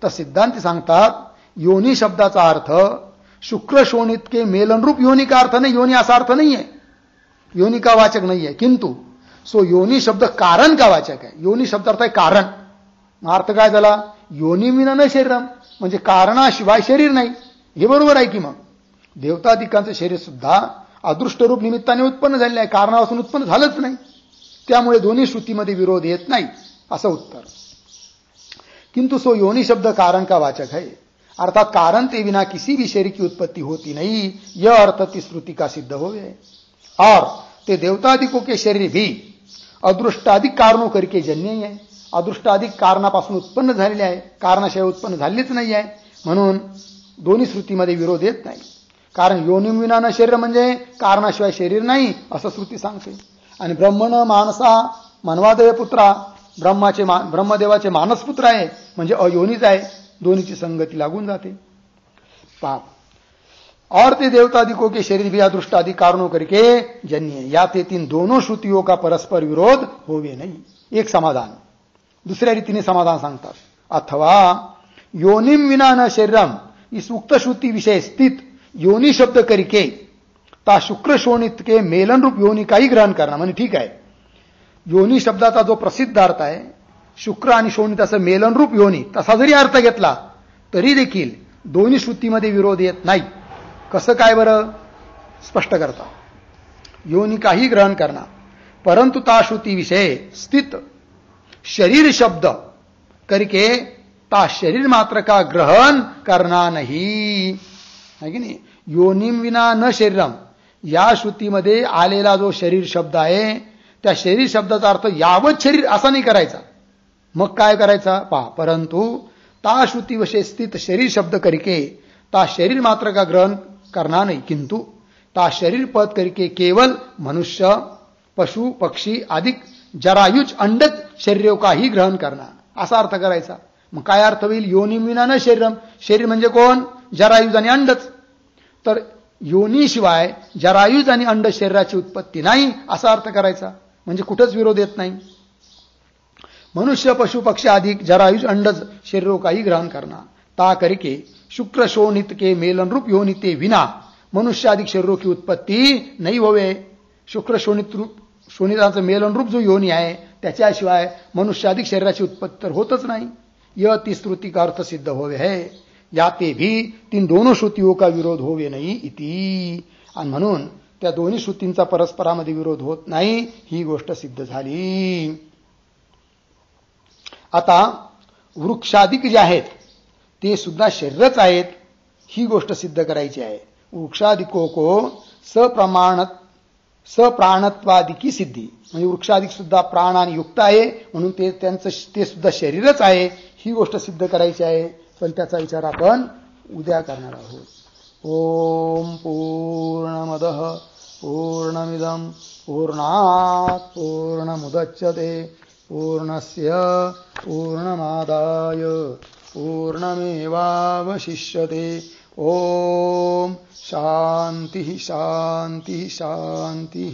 तर सिद्धांती सांगतात योनि शब्दाचा अर्थ शुक्र शोणित के मेलनरूप योनि का अर्थ नाही, योनि असा अर्थ नाही आहे, योनि का वाचक नहीं है. किंतु सो योनि शब्द कारण का वाचक आहे. योनि शब्द अर्थ आहे कारण. अर्थ काय झाला, योनिम विना न शरीरम म्हणजे कारणाशिवाय शरीर नाही. हे बरोबर आहे की. मग देवतादिकांचं शरीर सुद्धा अदृष्ट रूप निमित्ताने उत्पन्न झालेलं आहे, कारणापासून उत्पन्न झालंच नाही. त्यामुळे दोन्ही श्रुतीमध्ये विरोध येत नाही, असं उत्तर. किंतु सो योनि शब्द कारण का वाचक है, अर्थात कारण ते बिना किसी भी शरीर की उत्पत्ति होती नहीं, यह अर्थ ती श्रुति का सिद्ध हो गए. और ते देवतादिकों के शरीर भी अदृष्टाधिक कारणों करके जन्य है, अदृष्टाधिक कारणापासून उत्पन्न झालेले आहे, कारणाशिवाय उत्पन्न झालेच नाही आहे. म्हणून दोन्ही श्रुतीमध्ये विरोध येत नाही. कारण योनिम विना न शरीर म्हणजे कारणाशिवाय शरीर नाही असं श्रुती सांगते. आणि ब्रह्मण मानसा मन्वादय पुत्रा, ब्रह्मदेवाचे मानस पुत्र आहे म्हणजे अयोनिज आहे. दोन्हीची संगती लागून जाते. पाप और ते देवतादिकों के शरीर भी अदृष्टादि कारणों करके जन्य, या ते तीन दोनों श्रुतियों का परस्पर विरोध होवे नहीं. एक समाधान. दुसऱ्या रीतीने समाधान सांगतात, अथवा योनिम विना न शरीरम इस उक्त श्रुति विषय स्थित योनि शब्द करके ता शुक्र शोणित के मेलन रूप योनि का ही ग्रहण करना. म्हणजे ठीक आहे, योनि शब्दाचा जो प्रसिद्ध अर्थ आहे शुक्र आणि शोणित असं मेलन रूप योनी, तसा जरी अर्थ घेतला तरी देखील दोन्ही श्रुतीमध्ये विरोध येत नाही. कसं काय बरं, स्पष्ट करता. योनि का ही ग्रहण करना, परंतु ता श्रुति विषय स्थित शरीर शब्द करके ता शरीर मात्र का ग्रहण करना नहीं है कि नहीं. योनिम विना न शरीरम, या श्रुतीमध्ये आलेला जो शरीर शब्द आहे त्या शरीर शब्दाचा अर्थ यावत शरीर असा नाही करायचा. मग काय करायचा पहा. परंतु ता श्रुती वशे स्थित शरीर शब्द करके ता शरीर मात्र का ग्रहण करना नहीं, किंतु ता शरीर पद करके केवल मनुष्य पशु पक्षी अधिक जरायुज अंडज शरीरों का ही ग्रहण करना, असा अर्थ करायचा. मग काय अर्थ होईल. योनिम विना न शरीरम, शरीर म्हणजे कोण, जरायुज आणि अंडच. तर योनीशिवाय जरायुज आणि अंड शरीराची उत्पत्ती नाही असा अर्थ करायचा. म्हणजे कुठंच विरोध येत नाही. मनुष्य पशु पक्षी अधिक जरायुज अंडज शरीरों का ही ग्रहण करना, ता करके शुक्र शोणित के मेलन रूप योनिते विना मनुष्य अधिक शरीरों की उत्पत्ती नाही होवे. शुक्र शोणितांचं मेलन रूप जो योनी आहे त्याच्याशिवाय मनुष्य अधिक शरीराची उत्पत्ती तर होतच नाही. यह ती श्रुति का अर्थ सिद्ध होवे है, याते भी तीन दोनों श्रुतियों का विरोध होवे नाही इति. आणि म्हणून त्या दोन्ही श्रुतींचा परस्परामध्ये विरोध होत नाही ही गोष्ट सिद्ध झाली. आता वृक्षाधिक जे आहेत ते सुद्धा शरीरच आहेत ही गोष्ट सिद्ध करायची आहे. वृक्षाधिको को सप्राणत्वादिकी सिद्धी, म्हणजे वृक्षाधिक सुद्धा प्राणाने युक्त आहे म्हणून ते सुद्धा शरीरच आहे ही गोष्ट सिद्ध करायची आहे. पण त्याचा विचार आपण उद्या करणार आहोत. ओम पूर्णमदः पूर्णमिदं पूर्णात् पूर्णमुदच्यते पूर्णस्य पूर्णमादाय पूर्णमेवावशिष्यते. ओम शांति शांति शांति.